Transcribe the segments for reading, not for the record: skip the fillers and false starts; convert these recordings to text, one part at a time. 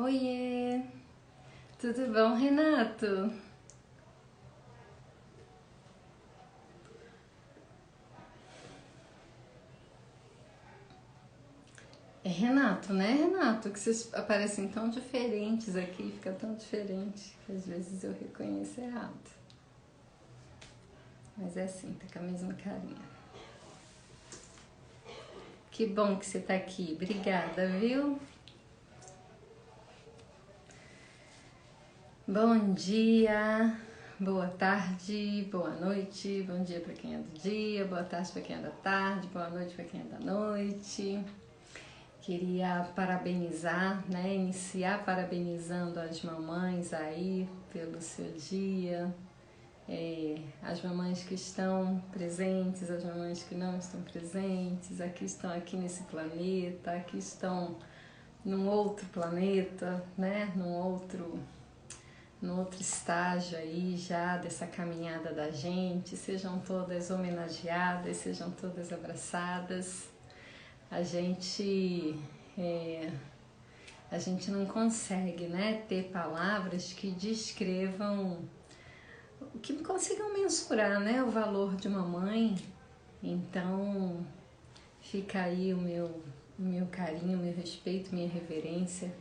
Oiê, tudo bom, Renato? É Renato, né, Renato? Que vocês aparecem tão diferentes aqui, fica tão diferente que às vezes eu reconheço errado. Mas é assim, tá com a mesma carinha. Que bom que você tá aqui, obrigada, viu? Bom dia, boa tarde, boa noite, bom dia para quem é do dia, boa tarde para quem é da tarde, boa noite para quem é da noite. Queria parabenizar, né? Iniciar parabenizando as mamães aí pelo seu dia, as mamães que estão presentes, as mamães que não estão presentes, aqui estão aqui nesse planeta, aqui estão num outro planeta, né? Num outro estágio aí já dessa caminhada da gente. Sejam todas homenageadas, sejam todas abraçadas. A gente não consegue, né, ter palavras que descrevam, que consigam mensurar, né, o valor de uma mãe. Então fica aí o meu carinho, o meu respeito, minha reverência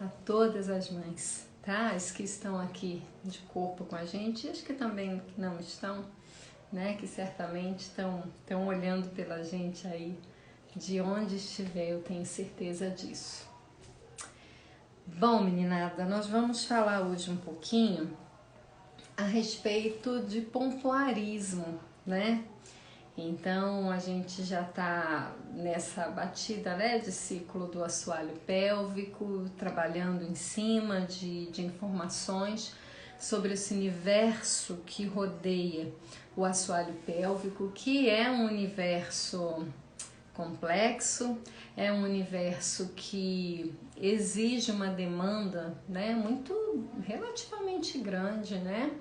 a todas as mães, tá? As que estão aqui de corpo com a gente e as que também não estão, né, que certamente estão olhando pela gente aí de onde estiver, eu tenho certeza disso. Bom, meninada, nós vamos falar hoje um pouquinho a respeito de pompoarismo, né? Então, a gente já tá nessa batida, né, de ciclo do assoalho pélvico, trabalhando em cima de informações sobre esse universo que rodeia o assoalho pélvico, que é um universo complexo, é um universo que exige uma demanda, né, muito relativamente grande, né,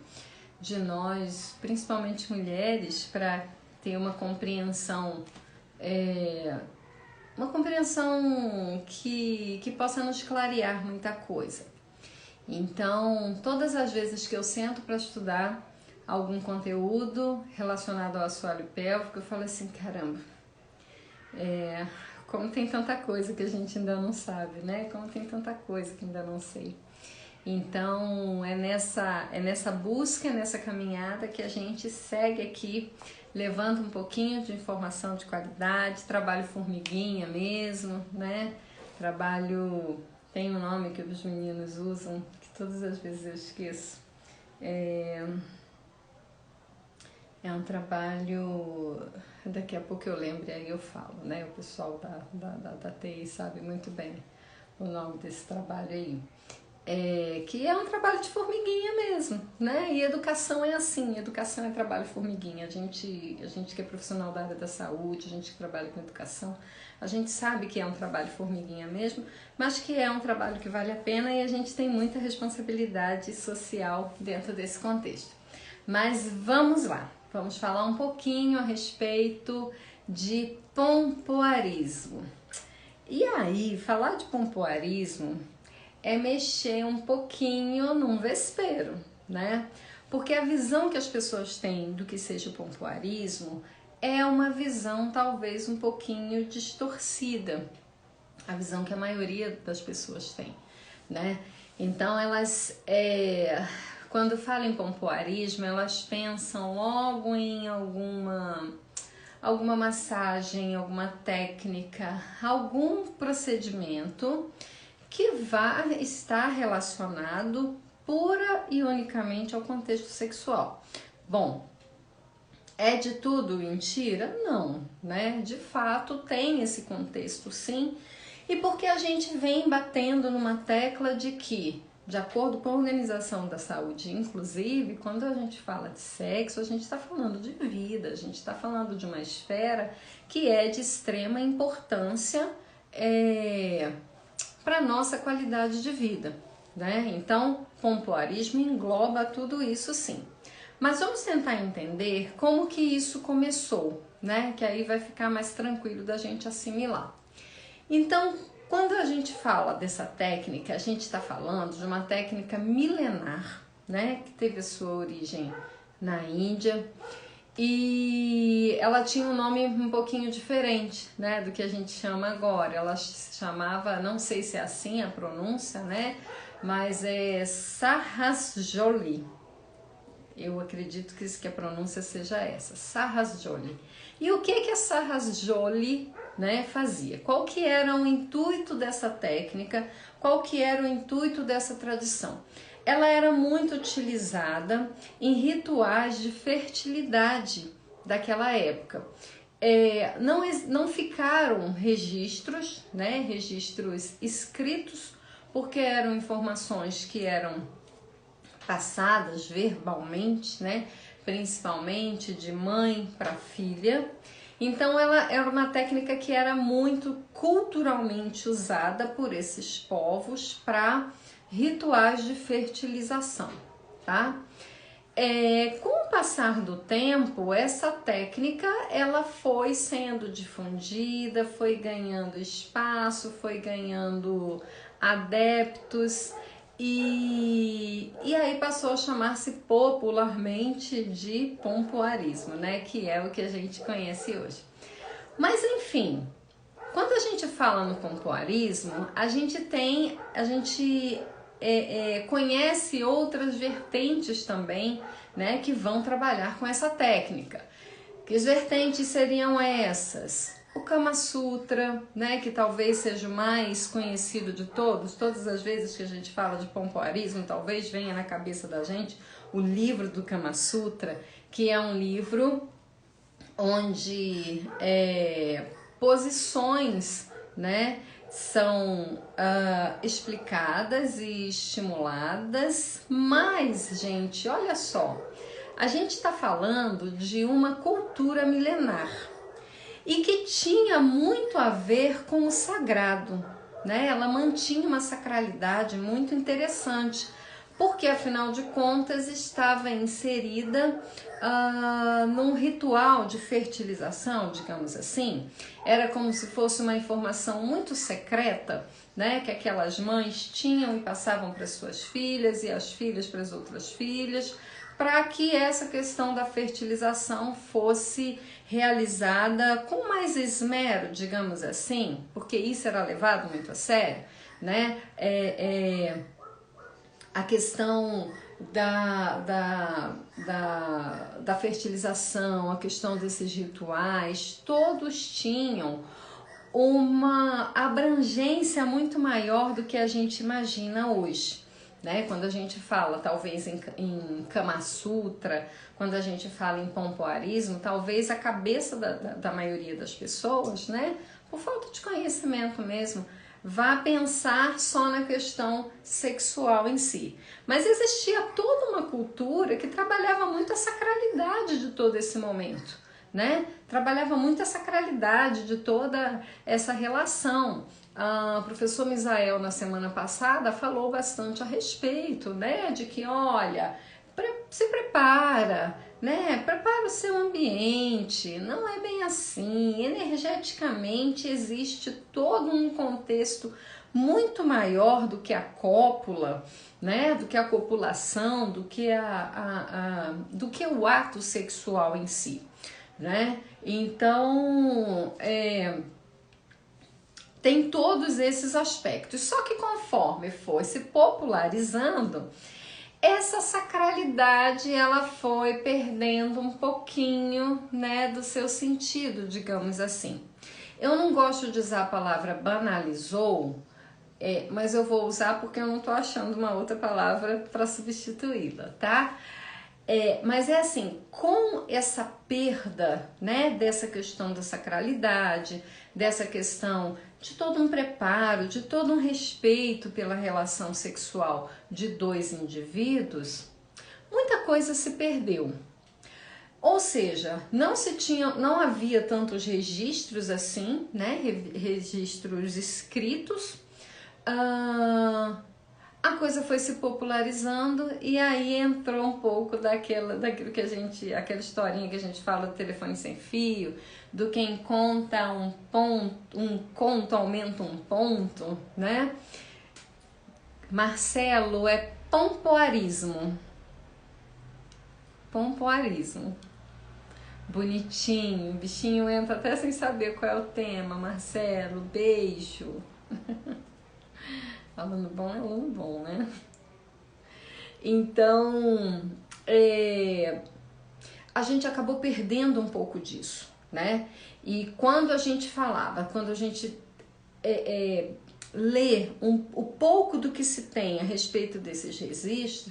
de nós, principalmente mulheres, para ter uma compreensão que possa nos clarear muita coisa. Então, todas as vezes que eu sento para estudar algum conteúdo relacionado ao assoalho pélvico, eu falo assim, caramba, como tem tanta coisa que a gente ainda não sabe, né? Como tem tanta coisa que ainda não sei. Então, é nessa busca, nessa caminhada que a gente segue aqui, levando um pouquinho de informação de qualidade, trabalho formiguinha mesmo, né? Trabalho, tem um nome que os meninos usam, que todas as vezes eu esqueço. É um trabalho, daqui a pouco eu lembro e aí eu falo, né? O pessoal da TI sabe muito bem o nome desse trabalho aí. Que é um trabalho de formiguinha mesmo, né? E educação é assim, educação é trabalho formiguinha. A gente que é profissional da área da saúde, a gente que trabalha com educação, a gente sabe que é um trabalho formiguinha mesmo, mas que é um trabalho que vale a pena e a gente tem muita responsabilidade social dentro desse contexto. Mas vamos lá, vamos falar um pouquinho a respeito de pompoarismo. E aí, falar de pompoarismo é mexer um pouquinho num vespeiro, né? Porque a visão que as pessoas têm do que seja o pompoarismo é uma visão talvez um pouquinho distorcida, a visão que a maioria das pessoas tem, né? Então elas, quando falam em pompoarismo, elas pensam logo em alguma massagem, alguma técnica, algum procedimento que vai estar relacionado pura e unicamente ao contexto sexual. Bom, é de tudo mentira? Não, né? De fato tem esse contexto sim, e porque a gente vem batendo numa tecla de que, de acordo com a Organização da Saúde, inclusive, quando a gente fala de sexo, a gente está falando de vida, a gente está falando de uma esfera que é de extrema importância para a nossa qualidade de vida, né? Então, pompoarismo engloba tudo isso sim. Mas vamos tentar entender como que isso começou, né? Que aí vai ficar mais tranquilo da gente assimilar. Então, Quando a gente fala dessa técnica, a gente está falando de uma técnica milenar, né, que teve a sua origem na Índia, e ela tinha um nome um pouquinho diferente, né, do que a gente chama agora. Ela se chamava, não sei se é assim a pronúncia, né, mas é Sarasjoli. Eu acredito que a pronúncia seja essa, Sarasjoli. E o que a Sarasjoli, né, fazia? Qual que era o intuito dessa técnica? Qual que era o intuito dessa tradição? Ela era muito utilizada em rituais de fertilidade daquela época. Não ficaram registros, né, registros escritos, porque eram informações que eram passadas verbalmente, né, principalmente de mãe para filha. Então ela era uma técnica que era muito culturalmente usada por esses povos para rituais de fertilização, tá? Com o passar do tempo, essa técnica ela foi sendo difundida, foi ganhando espaço, foi ganhando adeptos e aí passou a chamar-se popularmente de pompoarismo, né? Que é o que a gente conhece hoje. Mas enfim, quando a gente fala no pompoarismo, a gente conhece outras vertentes também, né, que vão trabalhar com essa técnica. Que as vertentes seriam essas? O Kama Sutra, né, que talvez seja o mais conhecido de todos. Todas as vezes que a gente fala de pompoarismo, talvez venha na cabeça da gente o livro do Kama Sutra, que é um livro onde posições, né, são explicadas e estimuladas, mas, gente, olha só, a gente está falando de uma cultura milenar e que tinha muito a ver com o sagrado, né? Ela mantinha uma sacralidade muito interessante, porque afinal de contas estava inserida num ritual de fertilização, digamos assim. Era como se fosse uma informação muito secreta, né, que aquelas mães tinham e passavam para suas filhas e as filhas para as outras filhas, para que essa questão da fertilização fosse realizada com mais esmero, digamos assim, porque isso era levado muito a sério, né? A questão da fertilização, a questão desses rituais, todos tinham uma abrangência muito maior do que a gente imagina hoje, né? Quando a gente fala talvez em Kama Sutra, quando a gente fala em pompoarismo, talvez a cabeça da maioria das pessoas, né, por falta de conhecimento mesmo, vá pensar só na questão sexual em si. Mas existia toda uma cultura que trabalhava muito a sacralidade de todo esse momento, né? Trabalhava muito a sacralidade de toda essa relação. O professor Misael, na semana passada, falou bastante a respeito, né? De que, olha, se prepara, né? Prepara o seu ambiente, não é bem assim. Energeticamente existe todo um contexto muito maior do que a cópula, né? Do que a copulação, do que do que o ato sexual em si, né? Então, tem todos esses aspectos. Só que conforme foi se popularizando, essa sacralidade ela foi perdendo um pouquinho, né, do seu sentido, digamos assim. Eu não gosto de usar a palavra banalizou, mas eu vou usar porque eu não tô achando uma outra palavra para substituí-la, tá? Mas é assim, com essa perda, né, dessa questão da sacralidade, dessa questão de todo um preparo, de todo um respeito pela relação sexual de dois indivíduos, muita coisa se perdeu. Ou seja, não havia tantos registros assim, né, registros escritos. a coisa foi se popularizando e aí entrou um pouco daquilo que a gente, aquela historinha que a gente fala do telefone sem fio, do quem conta um conto aumenta um ponto, né? Marcelo, é pompoarismo. Pompoarismo. Bonitinho, o bichinho entra até sem saber qual é o tema. Marcelo, beijo. Aluno bom, né? Então, a gente acabou perdendo um pouco disso, né? E quando a gente lê o pouco do que se tem a respeito desses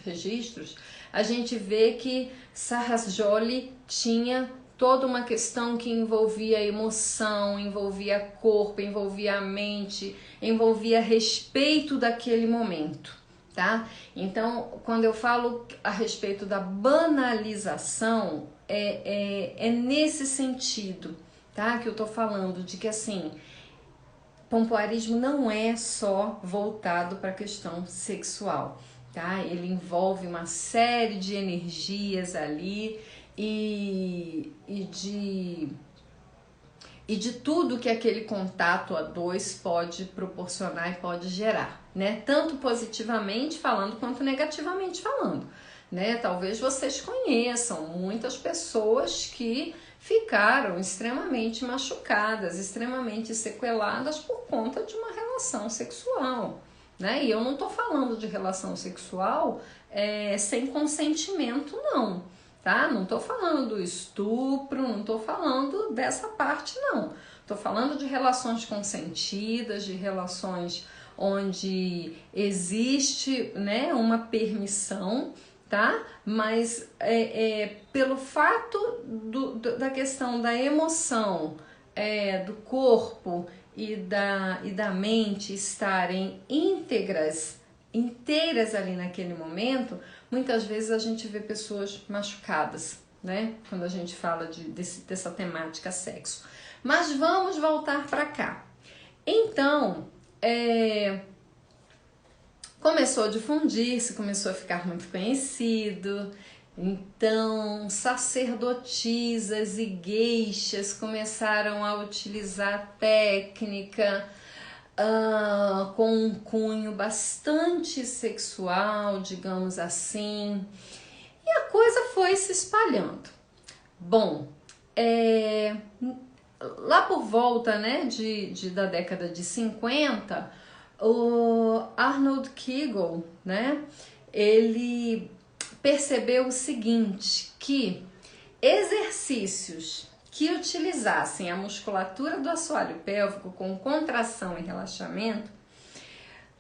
registros, a gente vê que Sarrasjoli tinha toda uma questão que envolvia emoção, envolvia corpo, envolvia a mente, envolvia respeito daquele momento, tá? Então, quando eu falo a respeito da banalização, é nesse sentido, tá? Que eu tô falando de que, assim, pompoarismo não é só voltado para a questão sexual, tá? Ele envolve uma série de energias ali e de tudo que aquele contato a dois pode proporcionar e pode gerar, né? Tanto positivamente falando quanto negativamente falando, né? Talvez vocês conheçam muitas pessoas que ficaram extremamente machucadas, extremamente sequeladas por conta de uma relação sexual, né? E eu não tô falando de relação sexual sem consentimento, não, tá? Não tô falando do estupro, não tô falando dessa parte, não. Tô falando de relações consentidas, de relações onde existe, né, uma permissão, tá? Mas pelo fato da questão da emoção, do corpo e da mente estarem inteiras ali naquele momento, muitas vezes a gente vê pessoas machucadas, né? Quando a gente fala dessa temática sexo. Mas vamos voltar para cá. Então, começou a difundir-se, começou a ficar muito conhecido. Então, sacerdotisas e gueixas começaram a utilizar a técnica com um cunho bastante sexual, digamos assim. E a coisa foi se espalhando. Bom, lá por volta, né, da década de 50, o Arnold Kegel, né, ele percebeu o seguinte, que exercícios que utilizassem a musculatura do assoalho pélvico com contração e relaxamento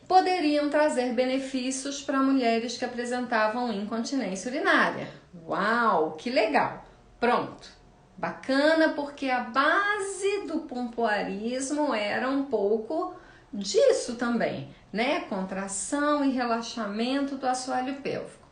poderiam trazer benefícios para mulheres que apresentavam incontinência urinária. Uau, que legal! Pronto, bacana, porque a base do pompoarismo era um pouco disso também, né? Contração e relaxamento do assoalho pélvico.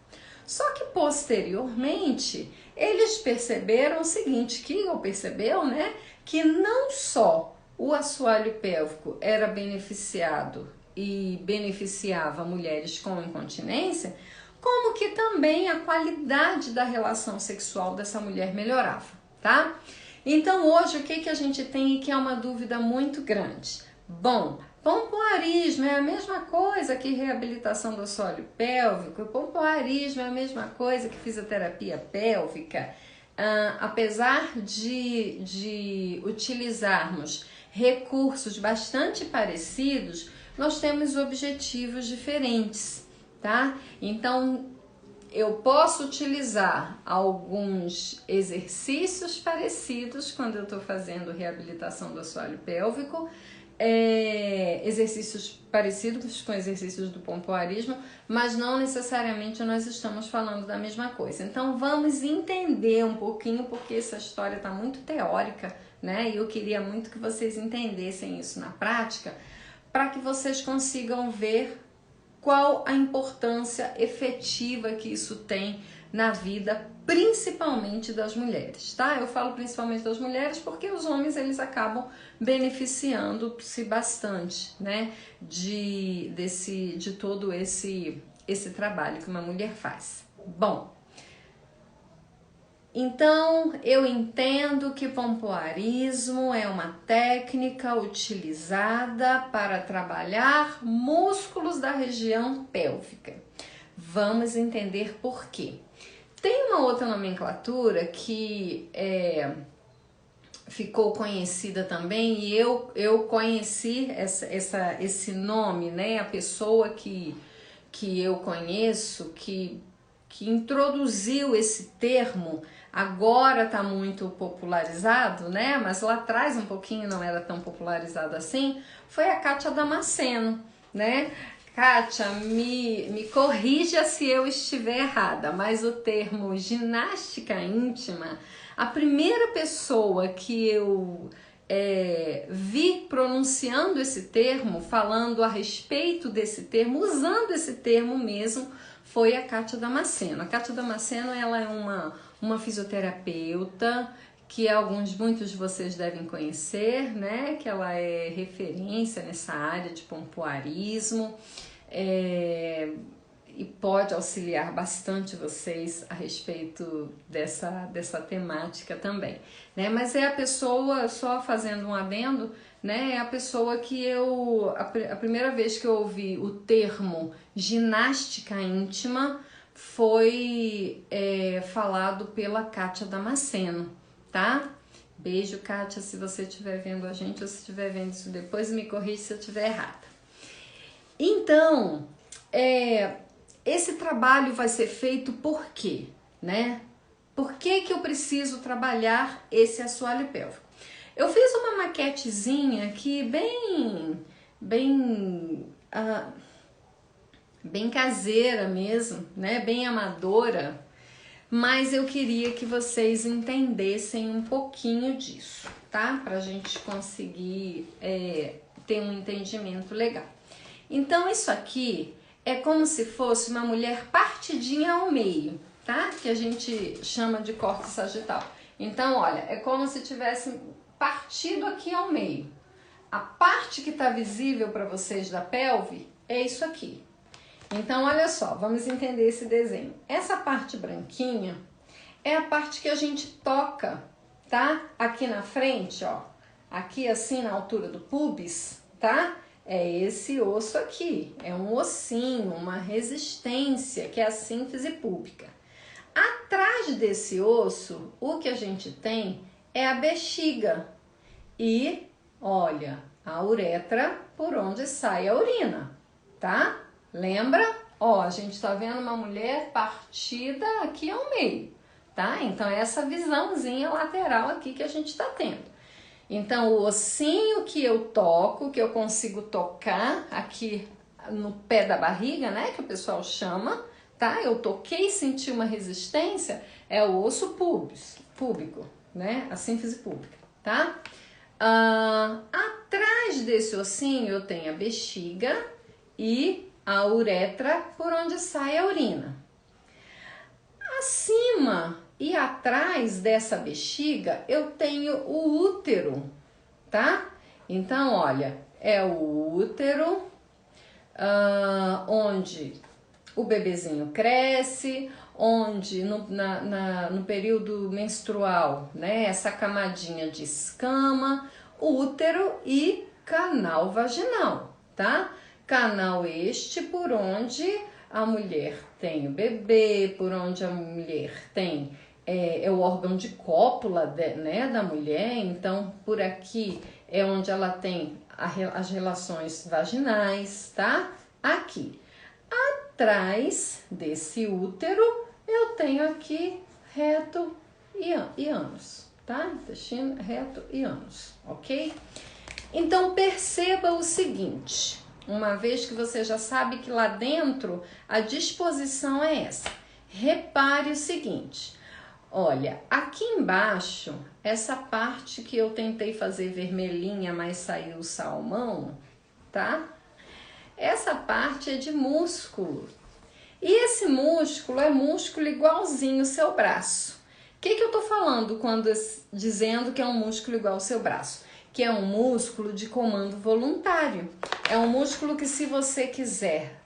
Só que posteriormente eles perceberam o seguinte, que eu percebeu, né? Que não só o assoalho pélvico era beneficiado e beneficiava mulheres com incontinência, como que também a qualidade da relação sexual dessa mulher melhorava, tá? Então hoje o que a gente tem que é uma dúvida muito grande? Bom, pompoarismo é a mesma coisa que reabilitação do assoalho pélvico, pompoarismo é a mesma coisa que fisioterapia pélvica, apesar de utilizarmos recursos bastante parecidos, nós temos objetivos diferentes, tá? Então, eu posso utilizar alguns exercícios parecidos quando eu estou fazendo reabilitação do assoalho pélvico, exercícios parecidos com exercícios do pompoarismo, mas não necessariamente nós estamos falando da mesma coisa. Então vamos entender um pouquinho, porque essa história está muito teórica, né? E eu queria muito que vocês entendessem isso na prática, para que vocês consigam ver qual a importância efetiva que isso tem na vida, principalmente das mulheres, tá? Eu falo principalmente das mulheres porque os homens, eles acabam beneficiando-se bastante, né, de todo esse trabalho que uma mulher faz. Bom, então eu entendo que pompoarismo é uma técnica utilizada para trabalhar músculos da região pélvica. Vamos entender por quê. Tem uma outra nomenclatura que ficou conhecida também, e eu conheci esse nome, né? A pessoa que eu conheço, que introduziu esse termo, agora está muito popularizado, né? Mas lá atrás um pouquinho não era tão popularizado assim, foi a Kátia Damasceno, né? Kátia, me corrija se eu estiver errada, mas o termo ginástica íntima, a primeira pessoa que eu vi pronunciando esse termo, falando a respeito desse termo, usando esse termo mesmo, foi a Kátia Damasceno. A Kátia Damasceno, ela é uma fisioterapeuta que muitos de vocês devem conhecer, né? Que ela é referência nessa área de pompoarismo e pode auxiliar bastante vocês a respeito dessa temática também, né? Mas é a pessoa, só fazendo um adendo, né? É a pessoa que a primeira vez que eu ouvi o termo ginástica íntima foi falado pela Kátia Damasceno, tá? Beijo, Kátia, se você estiver vendo a gente ou se estiver vendo isso depois, me corrija se eu estiver errada. Então, esse trabalho vai ser feito por quê, né? Por que eu preciso trabalhar esse assoalho pélvico? Eu fiz uma maquetezinha aqui bem caseira mesmo, né? Bem amadora, mas eu queria que vocês entendessem um pouquinho disso, tá? Pra gente conseguir ter um entendimento legal. Então, isso aqui é como se fosse uma mulher partidinha ao meio, tá? Que a gente chama de corte sagital. Então, olha, é como se tivesse partido aqui ao meio. A parte que tá visível para vocês da pelve é isso aqui. Então, olha só, vamos entender esse desenho. Essa parte branquinha é a parte que a gente toca, tá? Aqui na frente, ó. Aqui assim na altura do pubis, tá? É esse osso aqui. É um ossinho, uma resistência, que é a sínfise púbica. Atrás desse osso, o que a gente tem é a bexiga. E, olha, a uretra por onde sai a urina, tá? Lembra? Ó, a gente tá vendo uma mulher partida aqui ao meio, tá? Então, é essa visãozinha lateral aqui que a gente tá tendo. Então, o ossinho que eu toco, que eu consigo tocar aqui no pé da barriga, né? Que o pessoal chama, tá? Eu toquei e senti uma resistência, é o osso púbico, né? A sínfise púbica, tá? Atrás desse ossinho eu tenho a bexiga e a uretra por onde sai a urina. Acima e atrás dessa bexiga eu tenho o útero, tá? Então, olha, é o útero onde o bebezinho cresce, onde no período menstrual, né, essa camadinha de escama, útero e canal vaginal, tá? Canal este por onde a mulher tem o bebê, por onde a mulher tem o órgão de cópula né, da mulher, então por aqui é onde ela tem as relações vaginais, tá? Aqui. Atrás desse útero eu tenho aqui reto e ânus, tá? Intestino, reto e ânus, ok? Então perceba o seguinte, uma vez que você já sabe que lá dentro a disposição é essa, repare o seguinte, olha, aqui embaixo, essa parte que eu tentei fazer vermelhinha, mas saiu salmão, tá? essa parte é de músculo. E esse músculo é músculo igualzinho o seu braço. O que eu estou falando quando dizendo que é um músculo igual ao seu braço? Que é um músculo de comando voluntário. É um músculo que, se você quiser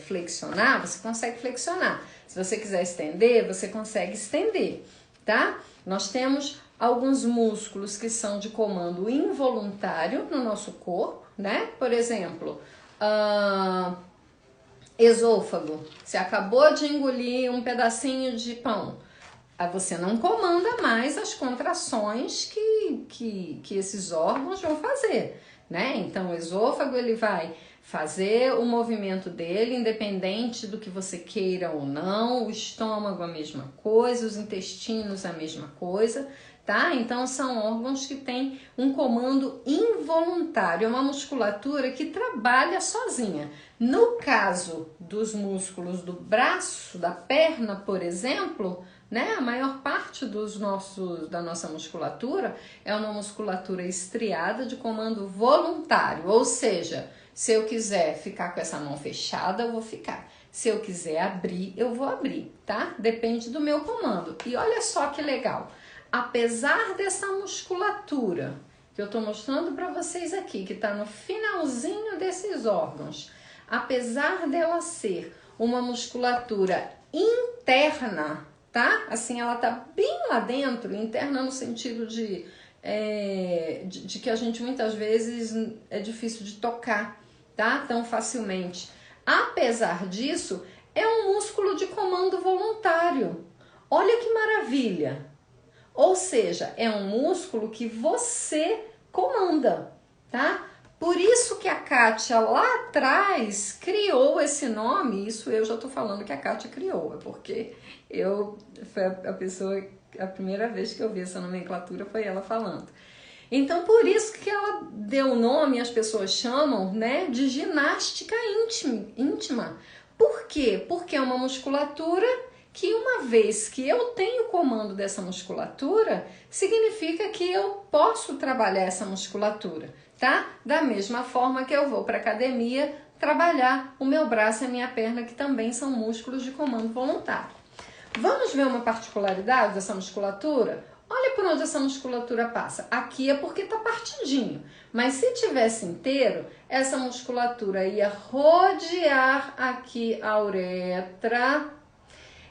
flexionar, você consegue flexionar. Se você quiser estender, você consegue estender, tá? Nós temos alguns músculos que são de comando involuntário no nosso corpo, né? Por exemplo, esôfago. Você acabou de engolir um pedacinho de pão. Aí você não comanda mais as contrações que esses órgãos vão fazer, né? Então, o esôfago, ele vai fazer o movimento dele, independente do que você queira ou não. O estômago, a mesma coisa. Os intestinos, a mesma coisa, tá? Então, são órgãos que têm um comando involuntário. É uma musculatura que trabalha sozinha. No caso dos músculos do braço, da perna, por exemplo, né? A maior parte da nossa musculatura é uma musculatura estriada de comando voluntário, ou seja, se eu quiser ficar com essa mão fechada, eu vou ficar. Se eu quiser abrir, eu vou abrir, tá? Depende do meu comando. E olha só que legal, apesar dessa musculatura que eu tô mostrando para vocês aqui, que tá no finalzinho desses órgãos, apesar dela ser uma musculatura interna, tá? Assim, ela tá bem lá dentro, interna no sentido de que a gente muitas vezes é difícil de tocar, tá? Tão facilmente. Apesar disso, é um músculo de comando voluntário. Olha que maravilha! Ou seja, é um músculo que você comanda, tá? Por isso que a Kátia lá atrás criou esse nome. Isso eu já tô falando que a Kátia criou, é porque foi a primeira vez que eu vi essa nomenclatura foi ela falando. Então, por isso que ela deu o nome, as pessoas chamam, né, de ginástica íntima. Por quê? Porque é uma musculatura que, uma vez que eu tenho o comando dessa musculatura, significa que eu posso trabalhar essa musculatura, tá? Da mesma forma que eu vou para academia trabalhar o meu braço e a minha perna, que também são músculos de comando voluntário. Vamos ver uma particularidade dessa musculatura? Olha por onde essa musculatura passa. Aqui é porque tá partidinho, mas se tivesse inteiro, essa musculatura ia rodear aqui a uretra,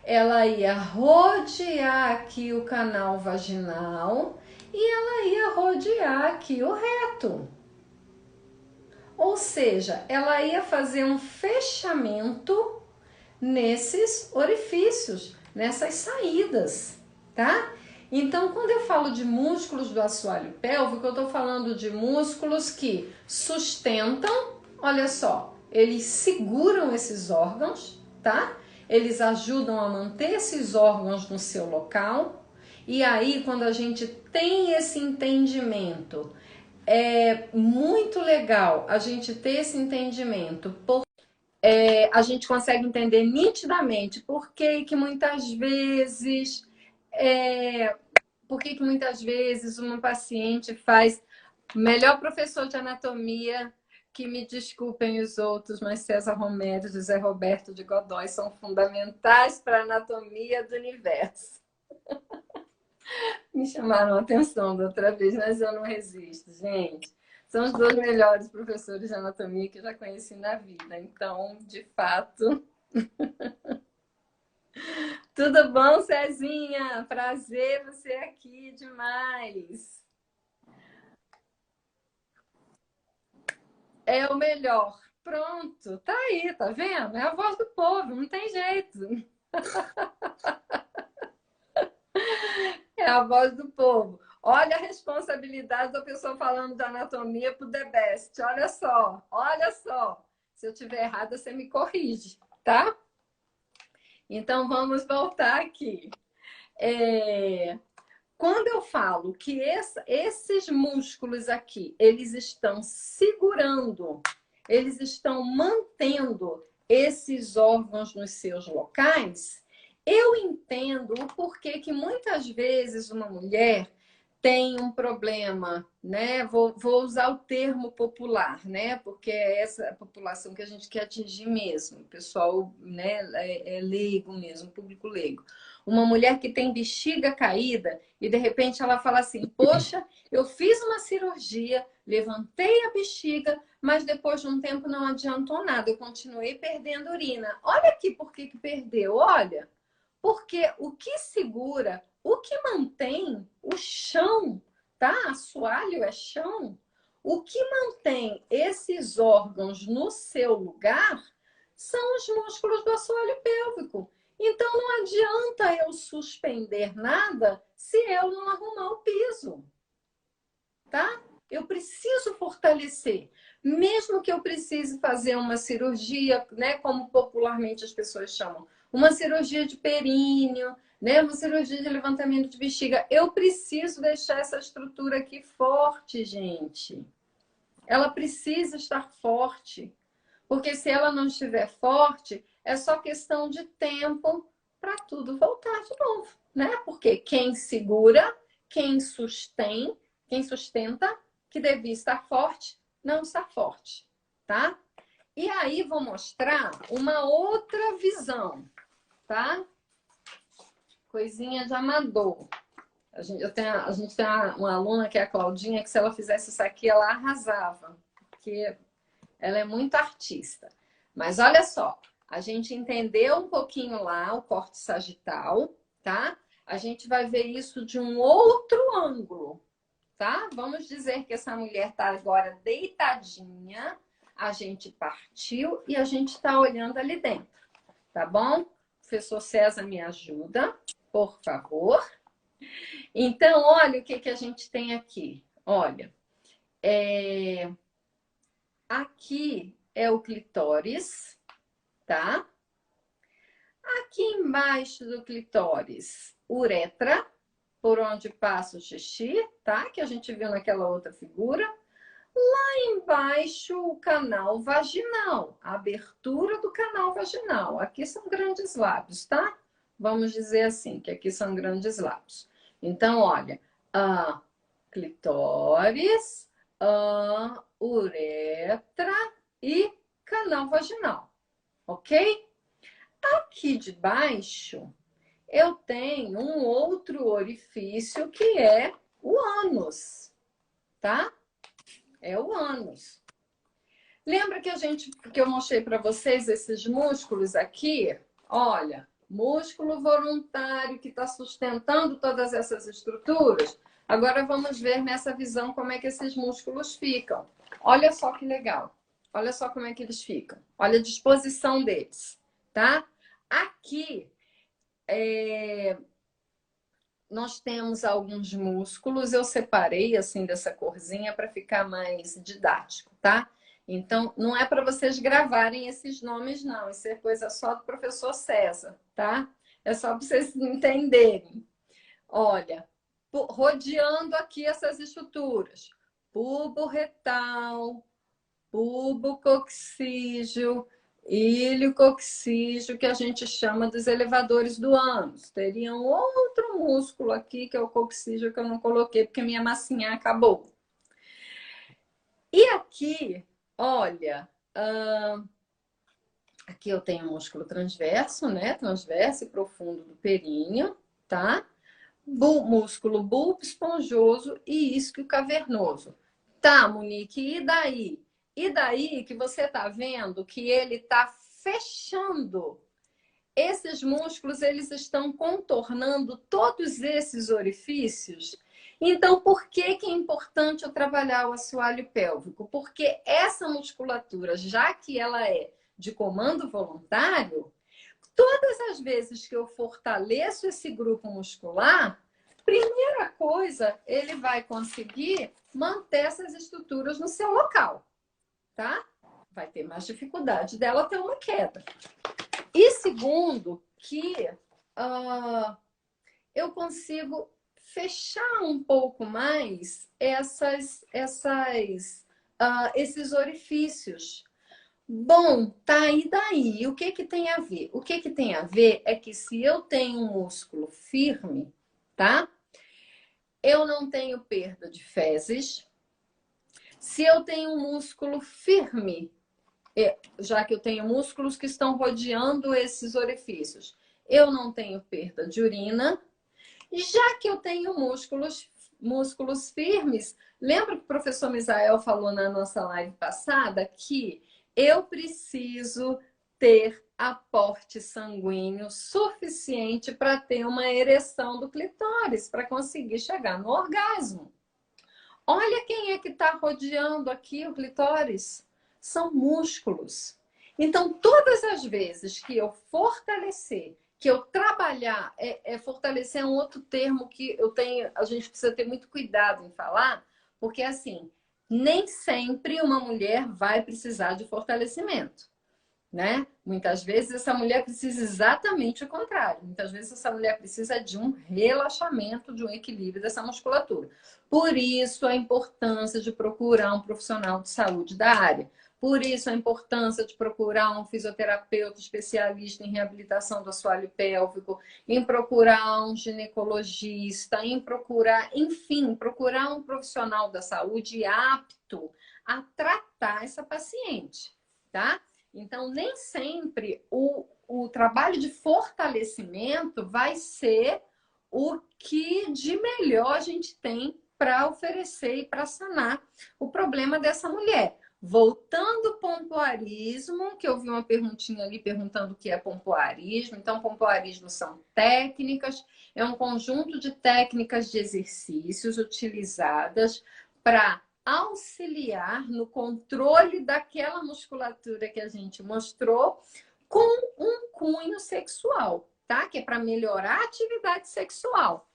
ela ia rodear aqui o canal vaginal e ela ia rodear aqui o reto. Ou seja, ela ia fazer um fechamento nesses orifícios, nessas saídas, tá? Então, quando eu falo de músculos do assoalho pélvico, eu tô falando de músculos que sustentam, olha só, eles seguram esses órgãos, tá? Eles ajudam a manter esses órgãos no seu local. E aí, quando a gente tem esse entendimento, é muito legal a gente ter esse entendimento, a gente consegue entender nitidamente por que muitas vezes uma paciente faz melhor professor de anatomia, que me desculpem os outros, mas César Romero e José Roberto de Godoy são fundamentais para a anatomia do universo. Me chamaram a atenção da outra vez, mas eu não resisto, gente. São os dois melhores professores de anatomia que eu já conheci na vida. Então, de fato... Tudo bom, Cezinha? Prazer você aqui demais. É o melhor. Pronto, tá aí, tá vendo? É a voz do povo, não tem jeito. É a voz do povo. Olha a responsabilidade da pessoa falando da anatomia pro The Best. Olha só, olha só. Se eu tiver errada, você me corrige, tá? Então, vamos voltar aqui. Quando eu falo que esses músculos aqui, eles estão segurando, eles estão mantendo esses órgãos nos seus locais, eu entendo o porquê que muitas vezes uma mulher tem um problema, né? Vou usar o termo popular, né? Porque é essa população que a gente quer atingir mesmo, o pessoal, né, é leigo mesmo, público leigo. Uma mulher que tem bexiga caída e de repente ela fala assim: poxa, eu fiz uma cirurgia, levantei a bexiga, mas depois de um tempo não adiantou nada, eu continuei perdendo urina. Olha aqui por que perdeu, olha. Porque o que segura, o que mantém o chão, tá? Assoalho é chão. O que mantém esses órgãos no seu lugar são os músculos do assoalho pélvico. Então não adianta eu suspender nada se eu não arrumar o piso, tá? Eu preciso fortalecer. Mesmo que eu precise fazer uma cirurgia, né, como popularmente as pessoas chamam, uma cirurgia de períneo, né, uma cirurgia de levantamento de bexiga, eu preciso deixar essa estrutura aqui forte, gente. Ela precisa estar forte, porque se ela não estiver forte, é só questão de tempo para tudo voltar de novo, né? Porque quem segura, quem sustém, quem sustenta, que devia estar forte, não está forte, tá? E aí vou mostrar uma outra visão, tá? Coisinha de amador. A gente tem uma aluna que é a Claudinha, que se ela fizesse isso aqui, ela arrasava, porque ela é muito artista. Mas olha só, a gente entendeu um pouquinho lá o corte sagital, tá? A gente vai ver isso de um outro ângulo, tá? Vamos dizer que essa mulher tá agora deitadinha, a gente partiu e a gente está olhando ali dentro, tá bom? Professor César, me ajuda, por favor. Então, olha o que a gente tem aqui. Olha, aqui é o clitóris, tá? Aqui embaixo do clitóris, uretra, por onde passa o xixi, tá? Que a gente viu naquela outra figura. Lá embaixo, o canal vaginal, a abertura do canal vaginal. Aqui são grandes lábios, tá? Vamos dizer assim, que aqui são grandes lábios. Então, olha, clitóris, uretra e canal vaginal, ok? Aqui de baixo, eu tenho um outro orifício que é o ânus, tá? É o ânus. Lembra que eu mostrei para vocês esses músculos aqui? Olha, músculo voluntário que está sustentando todas essas estruturas. Agora vamos ver nessa visão como é que esses músculos ficam. Olha só que legal. Olha só como é que eles ficam. Olha a disposição deles, tá? Aqui nós temos alguns músculos, eu separei assim dessa corzinha para ficar mais didático, tá? Então, não é para vocês gravarem esses nomes, não. Isso é coisa só do professor César, tá? É só para vocês entenderem. Olha, rodeando aqui essas estruturas: pubo retal, pubo coxígeo, ilho coxígeo, que a gente chama dos elevadores do ânus. Teria um outro músculo aqui, que é o coxígeo, que eu não coloquei, porque minha massinha acabou. E aqui, olha, aqui eu tenho um músculo transverso, né? Transverso e profundo do períneo, tá? Músculo bulbo esponjoso e isquio cavernoso. Tá, Monique, e daí? E daí que você tá vendo que ele tá fechando. Esses músculos, eles estão contornando todos esses orifícios. Então, por que que é importante eu trabalhar o assoalho pélvico? Porque essa musculatura, já que ela é de comando voluntário, todas as vezes que eu fortaleço esse grupo muscular, primeira coisa, ele vai conseguir manter essas estruturas no seu local, tá? Vai ter mais dificuldade dela ter uma queda. E segundo, que eu consigo fechar um pouco mais esses orifícios. Bom, tá, e daí? O que que tem a ver? O que que tem a ver é que se eu tenho um músculo firme, tá? eu não tenho perda de fezes, se eu tenho um músculo firme, já que eu tenho músculos que estão rodeando esses orifícios, eu não tenho perda de urina. Já que eu tenho músculos firmes, lembra que o professor Misael falou na nossa live passada que eu preciso ter aporte sanguíneo suficiente para ter uma ereção do clitóris, para conseguir chegar no orgasmo. Olha quem é que está rodeando aqui o clitóris. São músculos. Então, todas as vezes que eu fortalecer, que eu trabalhar, fortalecer é um outro termo que a gente precisa ter muito cuidado em falar, porque assim, nem sempre uma mulher vai precisar de fortalecimento, né? Muitas vezes essa mulher precisa exatamente o contrário. Muitas vezes essa mulher precisa de um relaxamento, de um equilíbrio dessa musculatura. Por isso a importância de procurar um profissional de saúde da área. Por isso a importância de procurar um fisioterapeuta especialista em reabilitação do assoalho pélvico, em procurar um ginecologista, em procurar, enfim, procurar um profissional da saúde apto a tratar essa paciente, tá? Então, nem sempre o trabalho de fortalecimento vai ser o que de melhor a gente tem para oferecer e para sanar o problema dessa mulher. Voltando ao pompoarismo, que eu vi uma perguntinha ali perguntando o que é pompoarismo. Então, pompoarismo são técnicas, é um conjunto de técnicas de exercícios utilizadas para auxiliar no controle daquela musculatura que a gente mostrou com um cunho sexual, tá? Que é para melhorar a atividade sexual.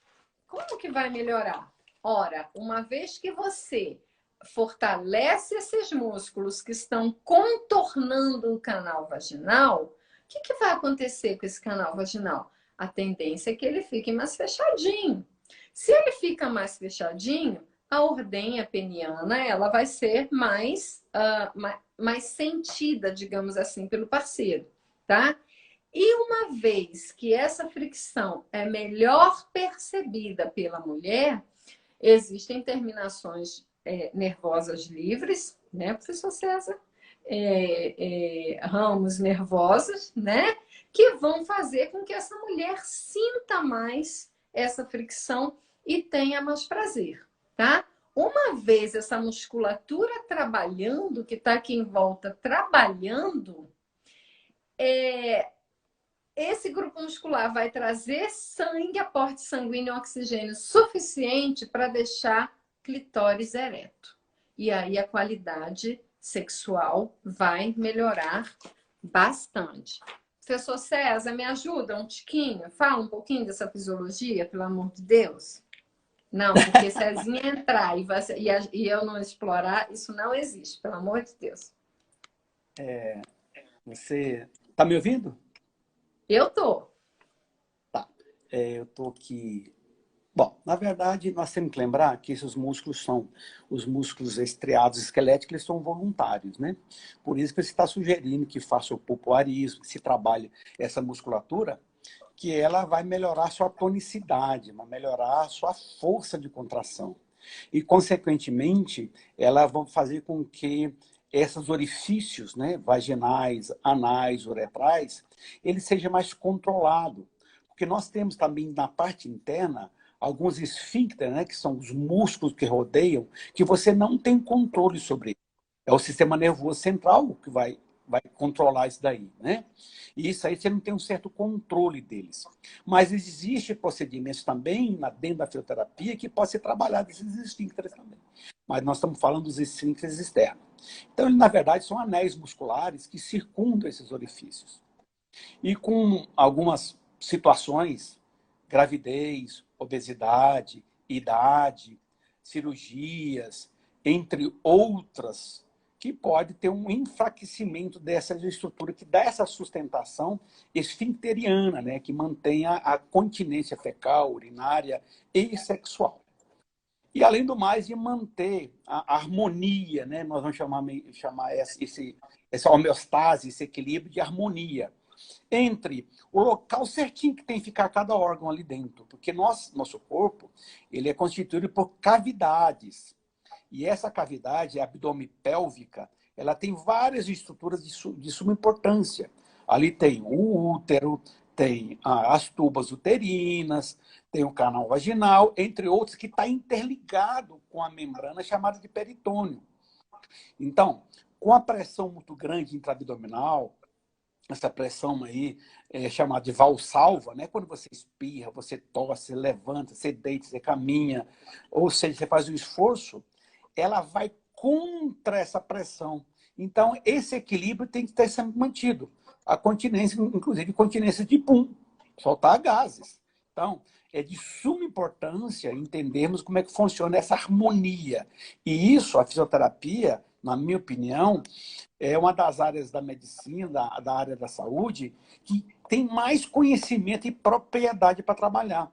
Como que vai melhorar? Ora, uma vez que você fortalece esses músculos que estão contornando o canal vaginal, o que vai acontecer com esse canal vaginal? A tendência é que ele fique mais fechadinho. Se ele fica mais fechadinho, a ordenha peniana ela vai ser mais sentida, digamos assim, pelo parceiro, tá? E uma vez que essa fricção é melhor percebida pela mulher, existem terminações nervosas livres, né, professor César? Ramos nervosos, né? Que vão fazer com que essa mulher sinta mais essa fricção e tenha mais prazer, tá? Uma vez essa musculatura trabalhando, que está aqui em volta trabalhando, esse grupo muscular vai trazer sangue, aporte sanguíneo e oxigênio suficiente para deixar clitóris ereto. E aí a qualidade sexual vai melhorar bastante. Professor César, me ajuda um tiquinho? Fala um pouquinho dessa fisiologia, pelo amor de Deus. Não, porque Cezinha entrar e eu não explorar, isso não existe, pelo amor de Deus. Você tá me ouvindo? Eu tô. Tá. Eu tô aqui. Bom, na verdade, nós temos que lembrar que esses músculos são os músculos estriados esqueléticos, eles são voluntários, né? Por isso que você está sugerindo que faça o pompoarismo, que se trabalhe essa musculatura, que ela vai melhorar a sua tonicidade, vai melhorar a sua força de contração. E, consequentemente, ela vai fazer com que esses orifícios, né, vaginais, anais, uretrais, ele seja mais controlado. Porque nós temos também na parte interna alguns esfíncteres, né, que são os músculos que rodeiam, que você não tem controle sobre ele. É o sistema nervoso central que vai controlar isso daí, né? E isso aí você não tem um certo controle deles. Mas existe procedimentos também dentro da fisioterapia que pode ser trabalhado esses esfíncteres também. Mas nós estamos falando dos esfíncteres externos. Então, eles, na verdade, são anéis musculares que circundam esses orifícios. E com algumas situações, gravidez, obesidade, idade, cirurgias, entre outras, que pode ter um enfraquecimento dessa estrutura que dá essa sustentação esfincteriana, né, que mantenha a continência fecal, urinária e sexual. E, além do mais, de manter a harmonia, né? Nós vamos chamar essa homeostase, esse equilíbrio de harmonia. entre o local certinho que tem que ficar cada órgão ali dentro. Porque nosso corpo, ele é constituído por cavidades. E essa cavidade, a abdômen pélvica, ela tem várias estruturas de suma importância. Ali tem o útero, tem as tubas uterinas, tem o canal vaginal, entre outros, que está interligado com a membrana chamada de peritônio. Então, com a pressão muito grande intraabdominal, essa pressão aí é chamada de valsalva, né? Quando você espirra, você tosse, você levanta, você deita, você caminha, ou seja, você faz um esforço, ela vai contra essa pressão. Então, esse equilíbrio tem que ter sempre mantido. A continência, inclusive continência de pum, soltar gases. Então, é de suma importância entendermos como é que funciona essa harmonia. E isso, a fisioterapia, na minha opinião, é uma das áreas da medicina, da área da saúde, que tem mais conhecimento e propriedade para trabalhar.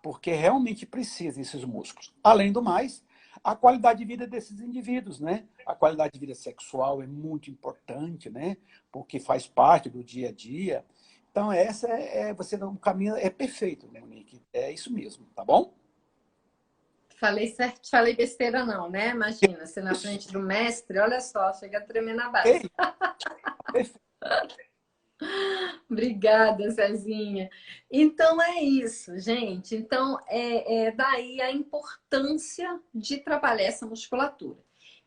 Porque realmente precisa esses músculos. Além do mais, a qualidade de vida desses indivíduos, né? A qualidade de vida sexual é muito importante, né? Porque faz parte do dia a dia. Então, o caminho é perfeito, né, Monique? É isso mesmo, tá bom? Falei certo, falei besteira não, né? Imagina, você na frente do mestre, olha só, chega a tremer na base. Perfeito. Obrigada, Cezinha. Então é isso, gente. Então é daí a importância de trabalhar essa musculatura.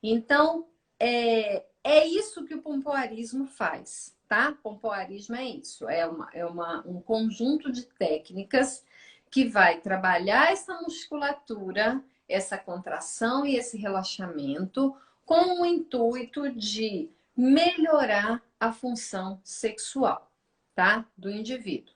Então é isso que o pompoarismo faz, tá? Pompoarismo é isso, um conjunto de técnicas que vai trabalhar essa musculatura, essa contração e esse relaxamento com o intuito de melhorar a função sexual, tá? Do indivíduo.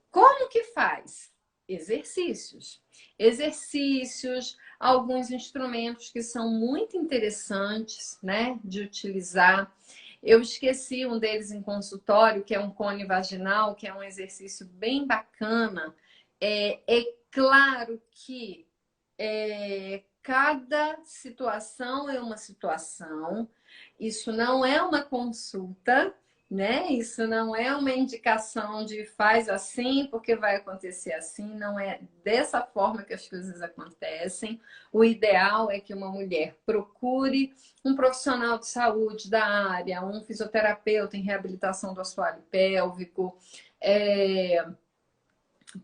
Como que faz? Exercícios. Exercícios, alguns instrumentos que são muito interessantes, né, de utilizar. Eu esqueci um deles em consultório, que é um cone vaginal, que é um exercício bem bacana. É claro que cada situação é uma situação. Isso não é uma consulta, né? Isso não é uma indicação de faz assim porque vai acontecer assim. Não é dessa forma que as coisas acontecem. O ideal é que uma mulher procure um profissional de saúde da área, um fisioterapeuta em reabilitação do assoalho pélvico,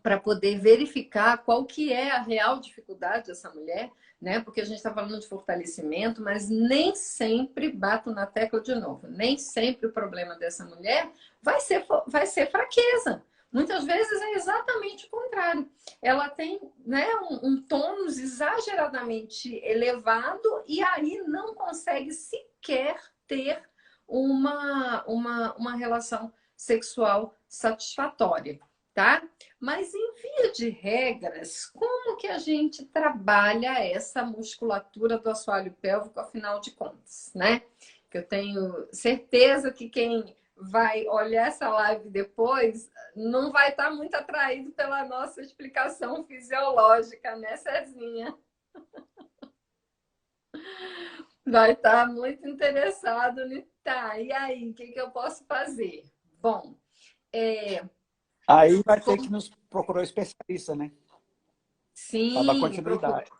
para poder verificar qual que é a real dificuldade dessa mulher, né? Porque a gente está falando de fortalecimento, mas nem sempre, bato na tecla de novo, nem sempre o problema dessa mulher vai ser fraqueza. Muitas vezes é exatamente o contrário. Ela tem, né, um tônus exageradamente elevado e aí não consegue sequer ter uma relação sexual satisfatória, tá? Mas em via de regras, como que a gente trabalha essa musculatura do assoalho pélvico, afinal de contas, né? Que eu tenho certeza que quem vai olhar essa live depois não vai estar muito atraído pela nossa explicação fisiológica, né, Cezinha? Vai estar muito interessado em tá, e aí, o que eu posso fazer? Bom, Aí vai ter que nos procurar um especialista, né? Para dar sim, continuidade.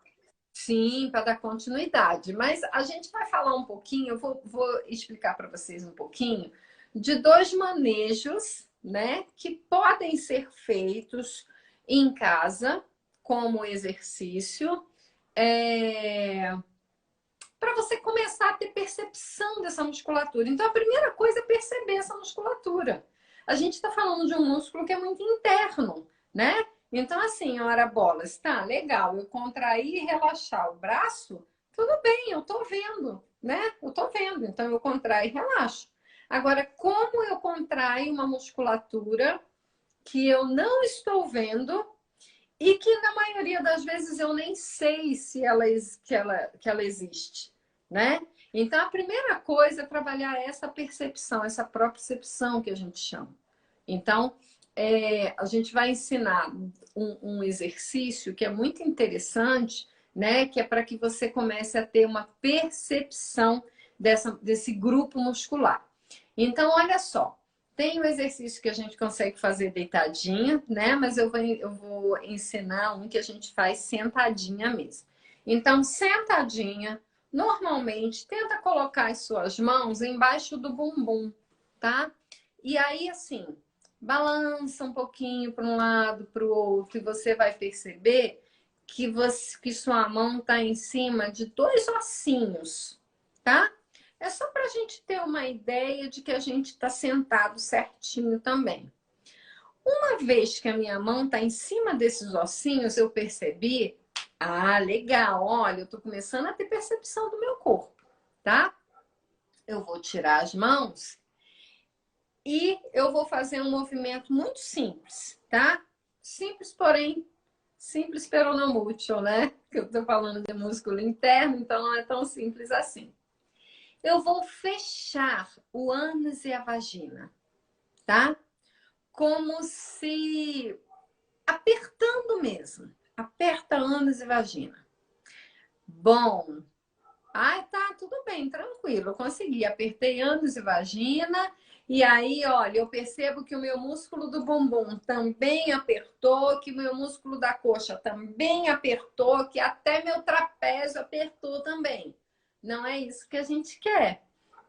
sim, para dar continuidade. Mas a gente vai falar um pouquinho, eu vou explicar para vocês um pouquinho de dois manejos, né, que podem ser feitos em casa como exercício, para você começar a ter percepção dessa musculatura. Então, a primeira coisa é perceber essa musculatura. A gente está falando de um músculo que é muito interno, né? Então, assim, ora bolas, tá, legal, eu contrair e relaxar o braço, tudo bem, eu tô vendo, né? Eu tô vendo, então eu contraio e relaxo. Agora, como eu contraio uma musculatura que eu não estou vendo e que na maioria das vezes eu nem sei se que ela existe, né? Então, a primeira coisa é trabalhar essa percepção, essa propriocepção que a gente chama. Então, a gente vai ensinar um exercício que é muito interessante, né? Que é para que você comece a ter uma percepção desse grupo muscular. Então, olha só, Tem o exercício que a gente consegue fazer deitadinha, né? Mas eu vou ensinar um que a gente faz sentadinha mesmo. Então, sentadinha, normalmente, tenta colocar as suas mãos embaixo do bumbum, tá? E aí, assim, balança um pouquinho para um lado, para o outro, e você vai perceber que sua mão está em cima de dois ossinhos, tá? É só para a gente ter uma ideia de que a gente está sentado certinho também. Uma vez que a minha mão está em cima desses ossinhos, eu percebi, ah, legal, olha, eu estou começando a ter percepção do meu corpo, tá? Eu vou tirar as mãos e eu vou fazer um movimento muito simples, tá? Simples, porém, simples peronomútil, né? Que eu estou falando de músculo interno, então não é tão simples assim. Eu vou fechar o ânus e a vagina, tá? Como se apertando mesmo. Aperta ânus e vagina. Bom. Ai, tá, tudo bem, tranquilo. Eu consegui. Apertei ânus e vagina. E aí, olha, eu percebo que o meu músculo do bumbum também apertou, que o meu músculo da coxa também apertou, que até meu trapézio apertou também. Não é isso que a gente quer,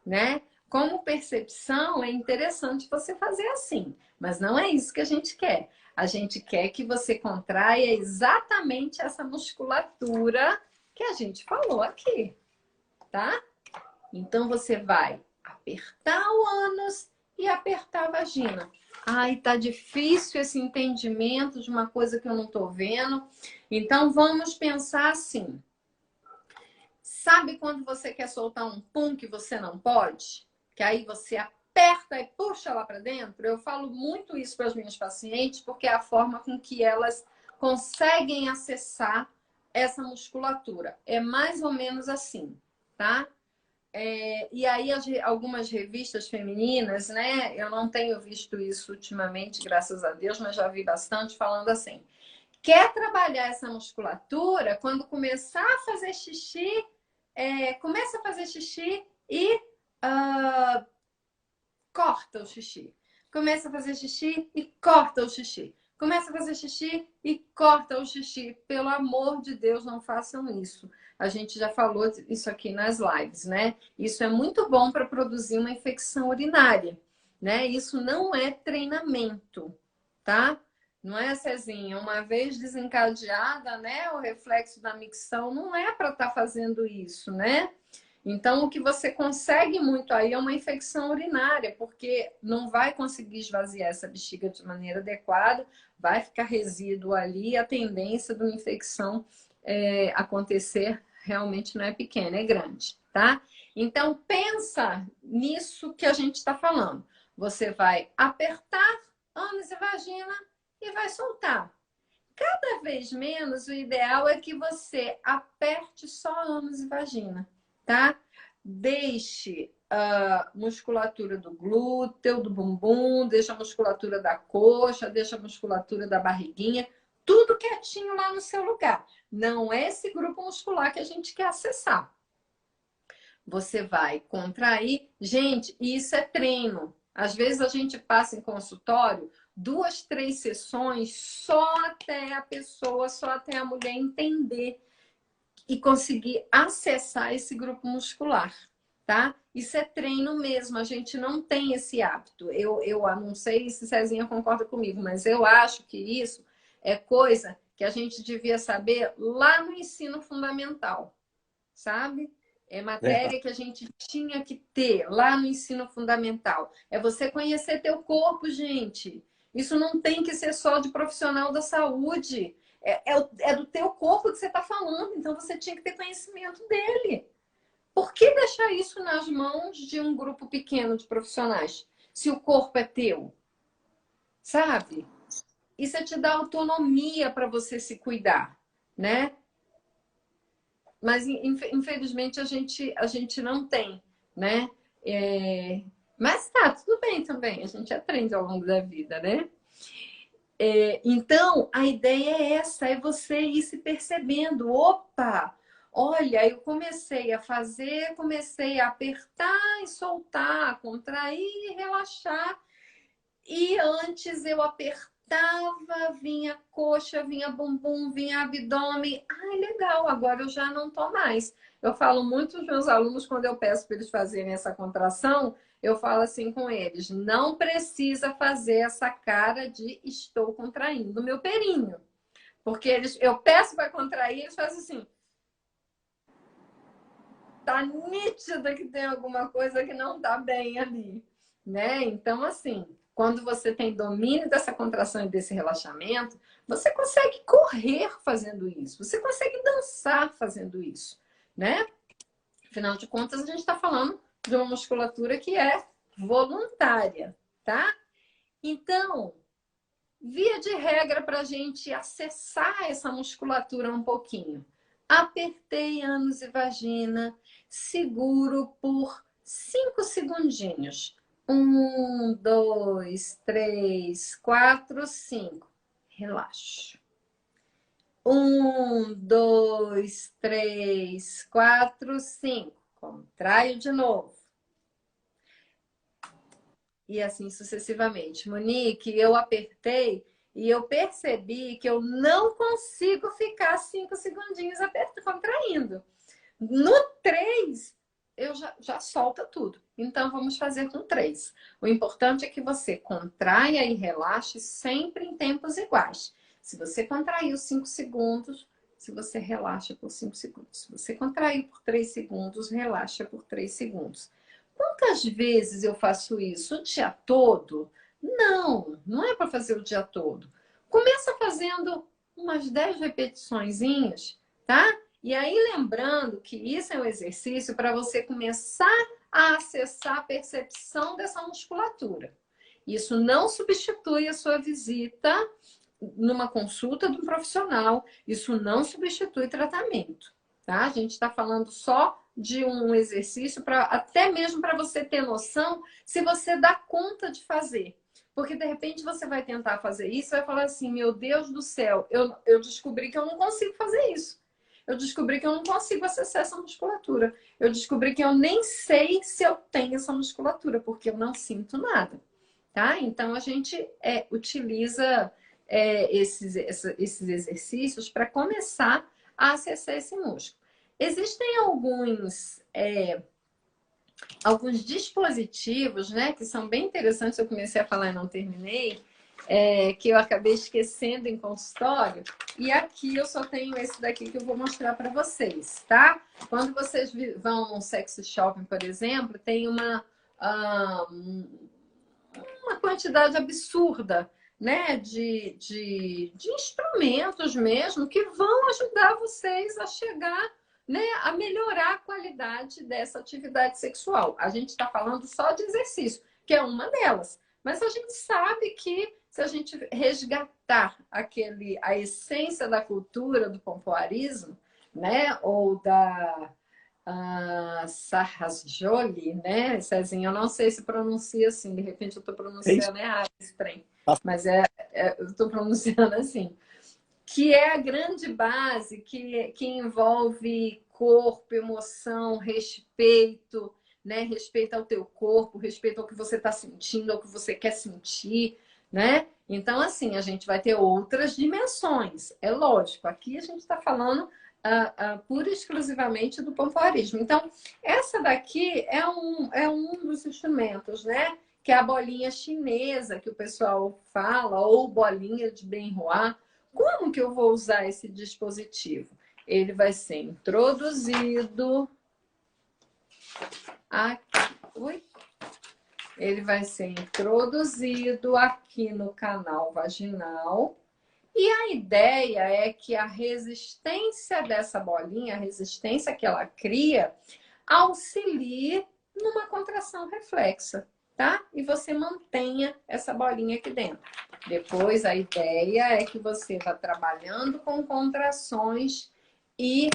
né? Como percepção, é interessante você fazer assim, mas não é isso que a gente quer. A gente quer que você contraia exatamente essa musculatura que a gente falou aqui, tá? Então você vai apertar o ânus e apertar a vagina. Ai, tá difícil esse entendimento de uma coisa que eu não tô vendo. Então vamos pensar assim. Sabe quando você quer soltar um pum que você não pode? Que aí você aperta e puxa lá para dentro? Eu falo muito isso para as minhas pacientes porque é a forma com que elas conseguem acessar essa musculatura. É mais ou menos assim, tá? E aí algumas revistas femininas, né? Eu não tenho visto isso ultimamente, graças a Deus, mas já vi bastante falando assim. Quer trabalhar essa musculatura? Quando começar a fazer xixi, começa a fazer xixi e corta o xixi. Começa a fazer xixi e corta o xixi. Começa a fazer xixi e corta o xixi. Pelo amor de Deus, não façam isso. A gente já falou isso aqui nas lives, né? Isso é muito bom para produzir uma infecção urinária, né? Isso não é treinamento, tá? Não é, Cezinha? Uma vez desencadeada, né? O reflexo da micção não é para estar fazendo isso, né? Então, o que você consegue muito aí é uma infecção urinária, porque não vai conseguir esvaziar essa bexiga de maneira adequada, vai ficar resíduo ali, a tendência de uma infecção acontecer realmente não é pequena, é grande, tá? Então, pensa nisso que a gente está falando. Você vai apertar ânus e vagina e vai soltar. Cada vez menos, o ideal é que você aperte só ânus e vagina, tá? Deixe a musculatura do glúteo, do bumbum, deixa a musculatura da coxa, deixa a musculatura da barriguinha, tudo quietinho lá no seu lugar. Não é esse grupo muscular que a gente quer acessar. Você vai contrair. Gente, isso é treino. Às vezes a gente passa em consultório 2, 3 sessões só até a pessoa, só até a mulher entender e conseguir acessar esse grupo muscular, tá? Isso é treino mesmo, a gente não tem esse hábito. Eu não sei se Cezinha concorda comigo, mas eu acho que isso é coisa que a gente devia saber lá no ensino fundamental, sabe? É matéria que a gente tinha que ter lá no ensino fundamental. É você conhecer teu corpo, gente. Isso não tem que ser só de profissional da saúde. É do teu corpo que você está falando. Então, você tinha que ter conhecimento dele. Por que deixar isso nas mãos de um grupo pequeno de profissionais? Se o corpo é teu, sabe? Isso é te dar autonomia para você se cuidar, né? Mas infelizmente a gente não tem, né? Mas tá, tudo bem também, a gente aprende ao longo da vida, né? Então, a ideia é essa, é você ir se percebendo. Opa, olha, eu comecei a fazer, comecei a apertar e soltar, contrair e relaxar. E antes eu apertava, vinha coxa, vinha bumbum, vinha abdômen. Ai, legal, agora eu já não tô mais. Eu falo muito aos meus alunos quando eu peço para eles fazerem essa contração, eu falo assim com eles: não precisa fazer essa cara de estou contraindo o meu períneo. Porque eu peço para contrair, eles fazem assim. Tá nítido que tem alguma coisa que não tá bem ali, né? Então, assim, quando você tem domínio dessa contração e desse relaxamento, você consegue correr fazendo isso, você consegue dançar fazendo isso, né? Afinal de contas, a gente está falando de uma musculatura que é voluntária, tá? Então, via de regra, para a gente acessar essa musculatura um pouquinho. Apertei ânus e vagina, seguro por 5 segundinhos. 1, 2, 3, 4, 5. Relaxo. 1, 2, 3, 4, 5. Contraio de novo. E assim sucessivamente. Monique, eu apertei e eu percebi que eu não consigo ficar 5 segundinhos contraindo. No 3, eu já solta tudo. Então, vamos fazer com 3. O importante é que você contraia e relaxe sempre em tempos iguais. Se você contraiu 5 segundos, se você relaxa por 5 segundos. Se você contraiu por 3 segundos, relaxa por 3 segundos. Quantas vezes eu faço isso? O dia todo? Não, não é para fazer o dia todo. Começa fazendo umas 10 repetiçõezinhas, tá? E aí lembrando que isso é um exercício para você começar a acessar a percepção dessa musculatura. Isso não substitui a sua visita numa consulta de um profissional, isso não substitui tratamento, tá? A gente está falando só de um exercício para até mesmo para você ter noção se você dá conta de fazer. Porque de repente você vai tentar fazer isso e vai falar assim: meu Deus do céu, eu descobri que eu não consigo fazer isso. Eu descobri que eu não consigo acessar essa musculatura. Eu descobri que eu nem sei se eu tenho essa musculatura, porque eu não sinto nada. Tá? Então a gente utiliza esses exercícios para começar a acessar esse músculo. Existem alguns dispositivos, né, que são bem interessantes. Eu comecei a falar e não terminei, que eu acabei esquecendo em consultório. E aqui eu só tenho esse daqui que eu vou mostrar para vocês, tá? Quando vocês vão num sex shopping, por exemplo, tem uma quantidade absurda, né, de instrumentos mesmo que vão ajudar vocês a chegar, né, a melhorar a qualidade dessa atividade sexual. A gente está falando só de exercício, que é uma delas. Mas a gente sabe que se a gente resgatar a essência da cultura do pompoarismo, né, ou da Sarrasjoli, né? Cezinha, eu não sei se pronuncia assim, de repente eu estou pronunciando errado esse trem, mas eu estou pronunciando assim, que é a grande base que envolve corpo, emoção, respeito, né? Respeito ao teu corpo, respeito ao que você está sentindo, ao que você quer sentir, né? Então, assim, a gente vai ter outras dimensões, é lógico. Aqui a gente está falando pura e exclusivamente do pompoarismo. Então, essa daqui é um dos instrumentos, né? Que é a bolinha chinesa que o pessoal fala, ou bolinha de Benhua. Como que eu vou usar esse dispositivo? Ele vai ser introduzido aqui. Oi? Ele vai ser introduzido aqui no canal vaginal. E a ideia é que a resistência dessa bolinha, a resistência que ela cria, auxilie numa contração reflexa, tá? E você mantenha essa bolinha aqui dentro. Depois, a ideia é que você vá trabalhando com contrações e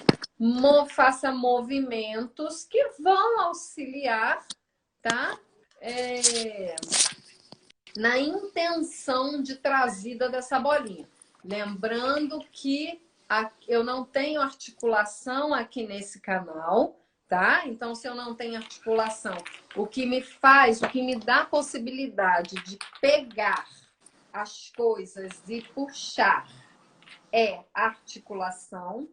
faça movimentos que vão auxiliar, tá? Na intenção de trazida dessa bolinha. Lembrando que eu não tenho articulação aqui nesse canal, tá? Então, se eu não tenho articulação, o que me dá a possibilidade de pegar as coisas e puxar é articulação,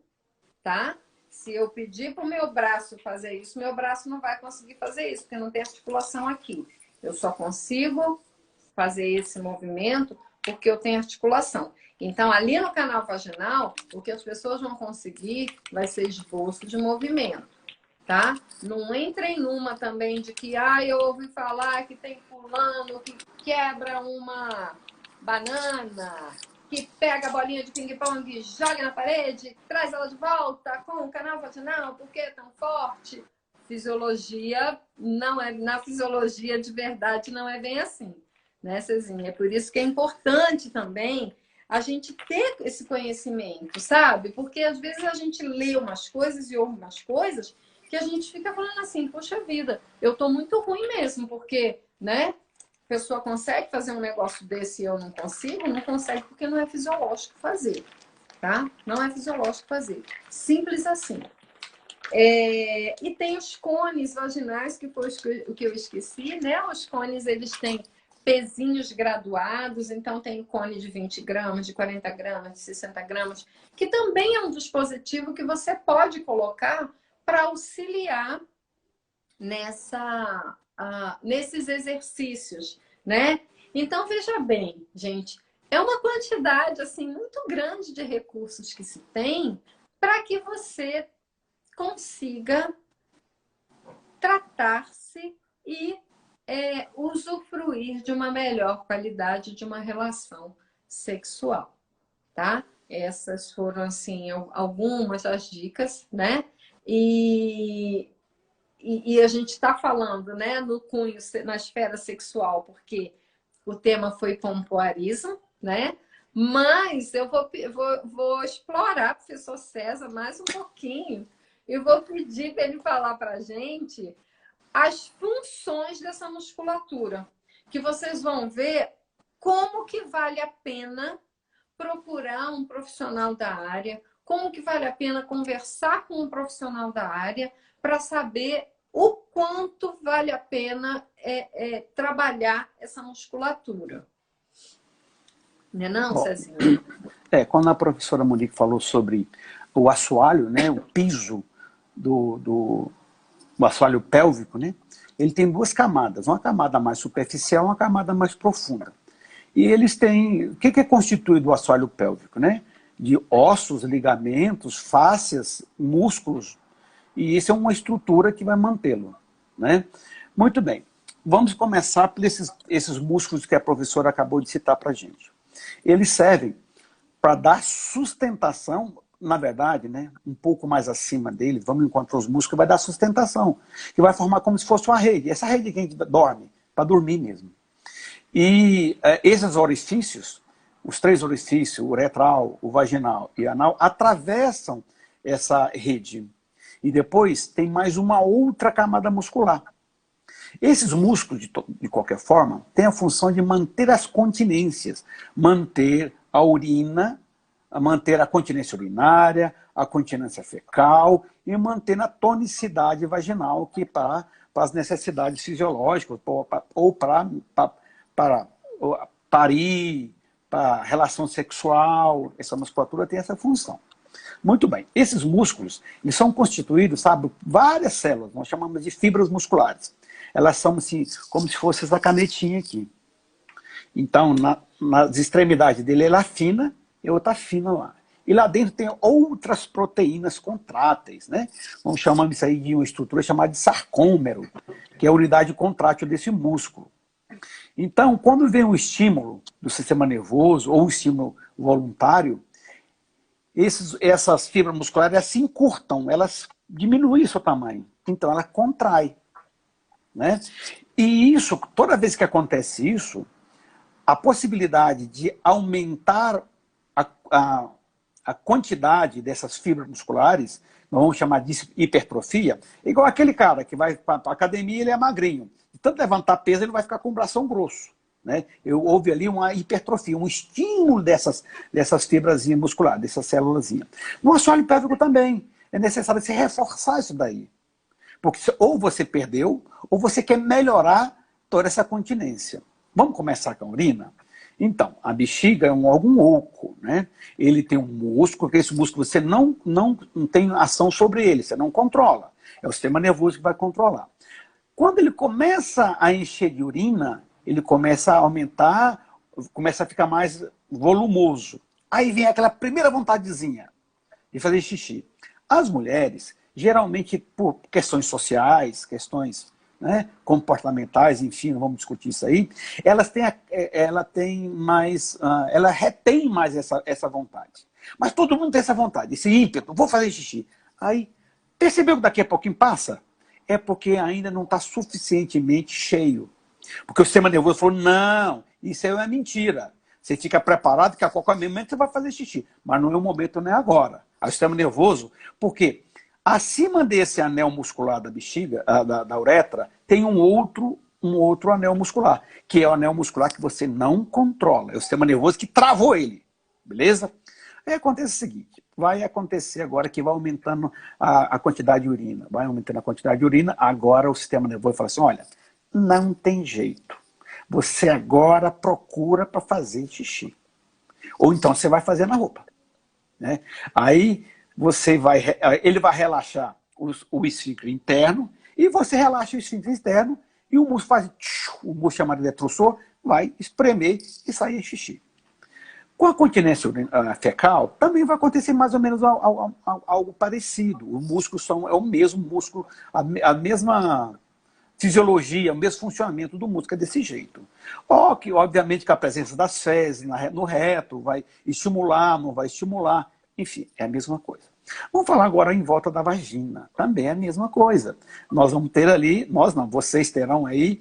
tá? Se eu pedir para o meu braço fazer isso, meu braço não vai conseguir fazer isso, porque não tem articulação aqui. Eu só consigo fazer esse movimento porque eu tenho articulação. Então, ali no canal vaginal, o que as pessoas vão conseguir vai ser esboço de movimento, tá? Não entrem numa também de que, eu ouvi falar que tem fulano que quebra uma banana, que pega a bolinha de ping-pong, joga na parede, traz ela de volta com o canal vaginal, porque é tão forte. Fisiologia não é, na fisiologia de verdade não é bem assim, né, Cezinha? É por isso que é importante também a gente ter esse conhecimento, sabe? Porque às vezes a gente lê umas coisas e ouve umas coisas que a gente fica falando assim, poxa vida, eu tô muito ruim mesmo, porque, né? A pessoa consegue fazer um negócio desse e eu não consigo? Não consegue porque não é fisiológico fazer, tá? Não é fisiológico fazer. Simples assim. E tem os cones vaginais, que foi o que eu esqueci, né? Os cones, eles têm pezinhos graduados, então tem cone de 20 gramas, de 40 gramas, de 60 gramas, que também é um dispositivo que você pode colocar para auxiliar nesses exercícios, né? Então, veja bem, gente, é uma quantidade assim muito grande de recursos que se tem para que você consiga tratar-se e usufruir de uma melhor qualidade de uma relação sexual, tá? Essas foram, assim, algumas das dicas, né? E a gente está falando, né, no cunho, na esfera sexual, porque o tema foi pompoarismo, né? Mas eu vou explorar o professor César mais um pouquinho e vou pedir para ele falar para a gente as funções dessa musculatura, que vocês vão ver como que vale a pena procurar um profissional da área, como que vale a pena conversar com um profissional da área para saber o quanto vale a pena trabalhar essa musculatura. Não é não, Cezinha? Quando a professora Monique falou sobre o assoalho, né, o piso do assoalho pélvico, né, ele tem duas camadas, uma camada mais superficial e uma camada mais profunda. E eles têm... O que é constituído o assoalho pélvico, né? De ossos, ligamentos, fáscias, músculos. E isso é uma estrutura que vai mantê-lo, né? Muito bem. Vamos começar por esses músculos que a professora acabou de citar para a gente. Eles servem para dar sustentação, na verdade, né, um pouco mais acima dele, vamos encontrar os músculos, vai dar sustentação, que vai formar como se fosse uma rede. Essa rede que a gente dorme, para dormir mesmo. E esses orifícios, os três orifícios, o uretral, o vaginal e o anal, atravessam essa rede. E depois tem mais uma outra camada muscular. Esses músculos, de qualquer forma, têm a função de manter as continências, manter a urina, manter a continência urinária, a continência fecal e manter a tonicidade vaginal, que para as necessidades fisiológicas, ou para parir, para relação sexual, essa musculatura tem essa função. Muito bem, esses músculos, eles são constituídos, sabe, várias células, nós chamamos de fibras musculares. Elas são assim, como se fosse essa canetinha aqui. Então, nas extremidades dele, ela é fina e outra fina lá. E lá dentro tem outras proteínas contráteis, né? Vamos chamar isso aí de uma estrutura chamada de sarcômero, que é a unidade contrátil desse músculo. Então, quando vem um estímulo do sistema nervoso ou um estímulo voluntário, essas fibras musculares elas se encurtam, elas diminuem seu tamanho. Então, ela contrai, né? E isso, toda vez que acontece isso, a possibilidade de aumentar a quantidade dessas fibras musculares, nós vamos chamar de hipertrofia, igual aquele cara que vai para a academia, ele é magrinho. De tanto levantar peso, ele vai ficar com o bração grosso, né? Houve ali uma hipertrofia, um estímulo dessas fibrazinhas musculares, dessas células. No assoalho pélvico também é necessário se reforçar isso daí. Porque ou você perdeu, ou você quer melhorar toda essa continência. Vamos começar com a urina? Então, a bexiga é um órgão oco, né? Ele tem um músculo, que esse músculo você não tem ação sobre ele, você não controla. É o sistema nervoso que vai controlar. Quando ele começa a encher de urina, ele começa a aumentar, começa a ficar mais volumoso. Aí vem aquela primeira vontadezinha de fazer xixi. As mulheres, geralmente por questões sociais, questões, né, comportamentais, enfim, não vamos discutir isso aí, ela retém mais essa vontade. Mas todo mundo tem essa vontade, esse ímpeto, vou fazer xixi. Aí, percebeu que daqui a pouquinho passa? É porque ainda não está suficientemente cheio. Porque o sistema nervoso falou, não, isso aí é mentira. Você fica preparado que a qualquer momento você vai fazer xixi. Mas não é o momento, não é agora. Aí o sistema nervoso, porque acima desse anel muscular da bexiga, da uretra, tem um outro anel muscular, que é o anel muscular que você não controla. É o sistema nervoso que travou ele. Beleza? Aí acontece o seguinte, vai acontecer agora que vai aumentando a quantidade de urina. Vai aumentando a quantidade de urina, agora o sistema nervoso fala assim, olha, não tem jeito. Você agora procura para fazer xixi. Ou então você vai fazer na roupa. Né? Aí ele vai relaxar o esfíncter interno e você relaxa o esfíncter externo e o músculo faz, o músculo chamado eletrossor vai espremer e sair xixi. Com a continência fecal, também vai acontecer mais ou menos algo parecido. Os músculos é o mesmo músculo, a mesma fisiologia, o mesmo funcionamento do músculo é desse jeito. Obviamente que a presença das fezes no reto vai estimular, não vai estimular, enfim, é a mesma coisa. Vamos falar agora em volta da vagina, também é a mesma coisa. Nós vamos ter ali, nós não, vocês terão aí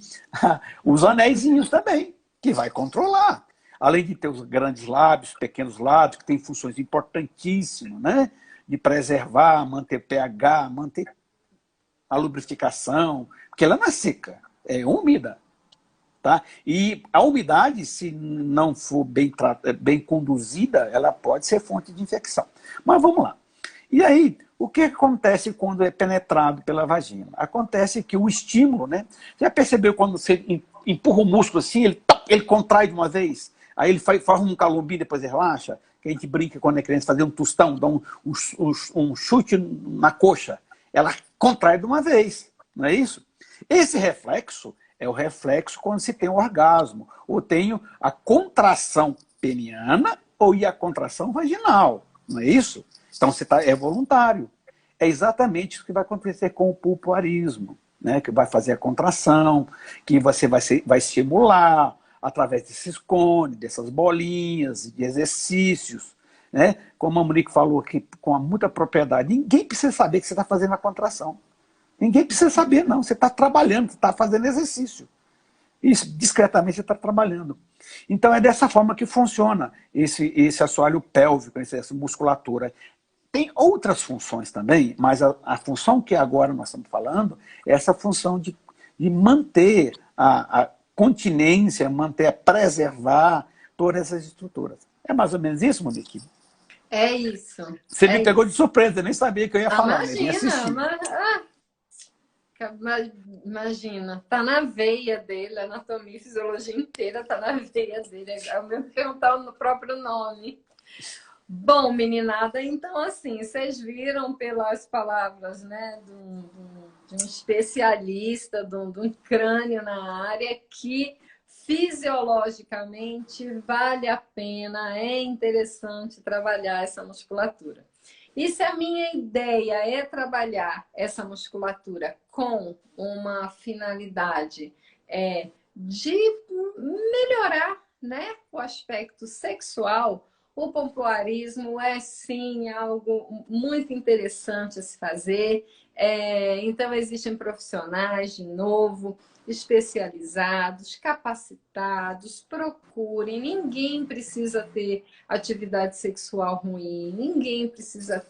os anéisinhos também, que vai controlar. Além de ter os grandes lábios, pequenos lábios, que têm funções importantíssimas, né? De preservar, manter pH, manter a lubrificação, porque ela não é seca, é úmida. Tá? E a umidade, se não for bem conduzida, ela pode ser fonte de infecção. Mas vamos lá. E aí, o que acontece quando é penetrado pela vagina? Acontece que o estímulo, né? Já percebeu quando você empurra o músculo assim, ele contrai de uma vez? Aí ele faz um calombi, depois ele relaxa? Que a gente brinca quando é criança, fazer um tostão, dá um chute na coxa. Ela contrai de uma vez, não é isso? Esse reflexo é o reflexo quando se tem o orgasmo, ou tem a contração peniana ou a contração vaginal, não é isso? Então é voluntário. É exatamente isso que vai acontecer com o pulpoarismo, né? Que vai fazer a contração, que você vai estimular através desses cones, dessas bolinhas, de exercícios. Né? Como a Monique falou aqui com muita propriedade, ninguém precisa saber que você está fazendo a contração. Ninguém precisa saber, não. Você está trabalhando, você está fazendo exercício. Isso, discretamente você está trabalhando. Então é dessa forma que funciona esse assoalho pélvico, essa musculatura. Tem outras funções também, mas a função que agora nós estamos falando é essa função de manter a continência, preservar todas essas estruturas. É mais ou menos isso, Monique? É isso. Você me pegou de surpresa, eu nem sabia que eu ia falar, né? Imagina, tá na veia dele, a anatomia e fisiologia inteira tá na veia dele. É o mesmo perguntar no próprio nome. Bom, meninada, então assim, vocês viram pelas palavras, né, de um especialista, de um crânio na área, que fisiologicamente vale a pena, é interessante trabalhar essa musculatura. E se a minha ideia é trabalhar essa musculatura com uma finalidade de melhorar, né, o aspecto sexual, o pompoarismo é sim algo muito interessante a se fazer. Então existem profissionais, de novo, especializados, capacitados, procurem. Ninguém precisa ter atividade sexual ruim, ninguém precisa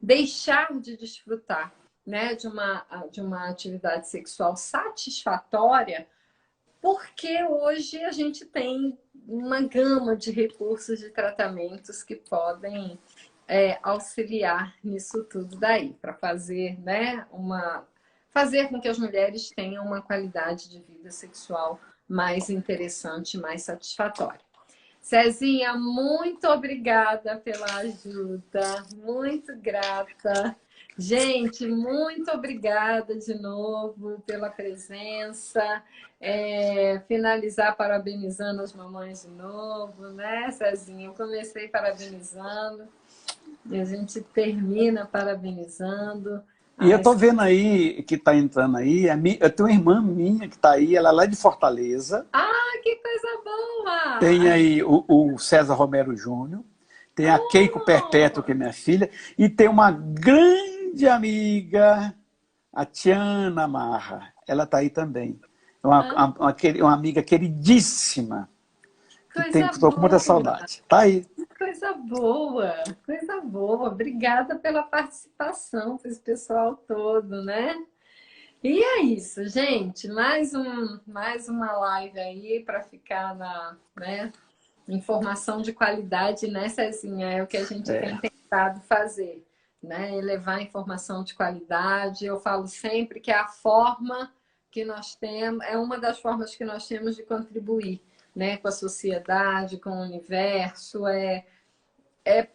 deixar de desfrutar, né, de uma atividade sexual satisfatória, porque hoje a gente tem uma gama de recursos de tratamentos que podem auxiliar nisso tudo daí, para fazer, né, fazer com que as mulheres tenham uma qualidade de vida sexual mais interessante, mais satisfatória. Cezinha, muito obrigada pela ajuda, muito grata. Gente, muito obrigada de novo pela presença. Finalizar parabenizando as mamães de novo, né, Cezinha? Eu comecei parabenizando e a gente termina parabenizando. E eu tô vendo aí que tá entrando aí, eu tenho uma irmã minha que tá aí, ela é lá de Fortaleza. Ah, que coisa boa! Tem aí o César Romero Júnior, tem a Keiko Perpétua, que é minha filha, e tem uma grande amiga, a Tiana Marra. Ela está aí também. É uma amiga queridíssima, que Coisa estou com muita boa! saudade. Está aí. Coisa boa, coisa boa. Obrigada pela participação, para esse pessoal todo, né? E é isso, gente. Mais uma live aí para ficar né, informação de qualidade, né, Cezinha? É o que a gente tem tentado fazer, né? Elevar informação de qualidade. Eu falo sempre que a forma que nós temos, é uma das formas que nós temos de contribuir, né, com a sociedade, com o universo,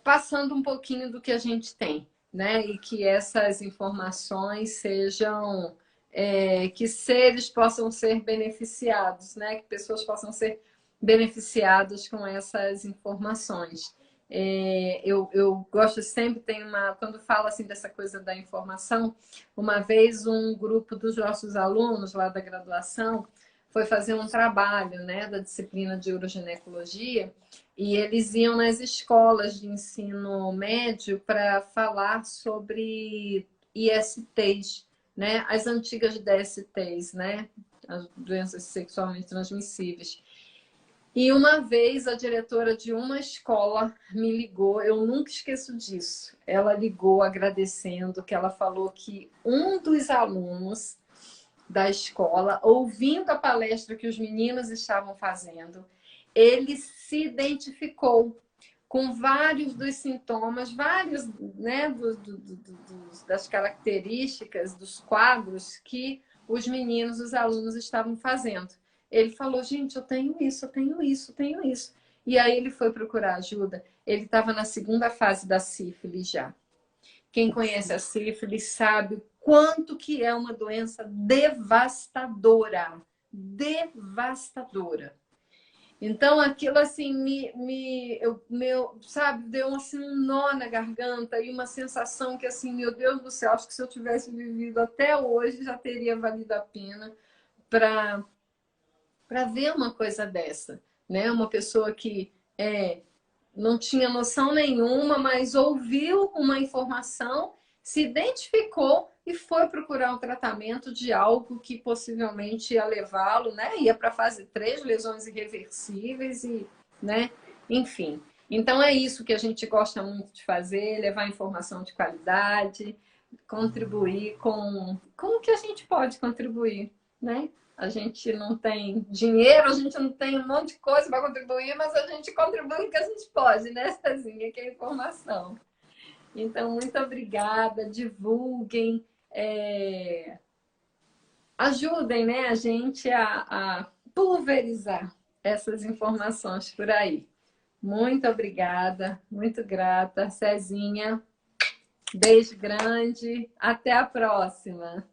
passando um pouquinho do que a gente tem, né? E que essas informações sejam, que seres possam ser beneficiados, né? Que pessoas possam ser beneficiadas com essas informações. Eu gosto sempre, quando falo assim dessa coisa da informação, uma vez um grupo dos nossos alunos lá da graduação foi fazer um trabalho, né, da disciplina de uroginecologia, e eles iam nas escolas de ensino médio para falar sobre ISTs, né, as antigas DSTs, né, as doenças sexualmente transmissíveis. E uma vez a diretora de uma escola me ligou, eu nunca esqueço disso. Ela ligou agradecendo, que ela falou que um dos alunos da escola, ouvindo a palestra que os meninos estavam fazendo, ele se identificou com vários dos sintomas, vários, né, das características, dos quadros que os meninos, os alunos estavam fazendo. Ele falou, gente, eu tenho isso, eu tenho isso, eu tenho isso. E aí ele foi procurar ajuda. Ele estava na segunda fase da sífilis já. Quem conhece a sífilis sabe o quanto que é uma doença devastadora. Devastadora. Então, aquilo assim, sabe, deu assim, um nó na garganta e uma sensação que assim, meu Deus do céu, acho que se eu tivesse vivido até hoje, já teria valido a pena para ver uma coisa dessa, né? Uma pessoa que não tinha noção nenhuma, mas ouviu uma informação, se identificou e foi procurar um tratamento de algo que possivelmente ia levá-lo, né? Ia para a fase 3, lesões irreversíveis e, né? Enfim. Então é isso que a gente gosta muito de fazer, levar informação de qualidade, contribuir com o que a gente pode contribuir, né? A gente não tem dinheiro, a gente não tem um monte de coisa para contribuir, mas a gente contribui o que a gente pode, né, Cezinha? Que é informação. Então, muito obrigada, divulguem, ajudem, né, a gente a pulverizar essas informações por aí. Muito obrigada, muito grata, Cezinha. Beijo grande, até a próxima.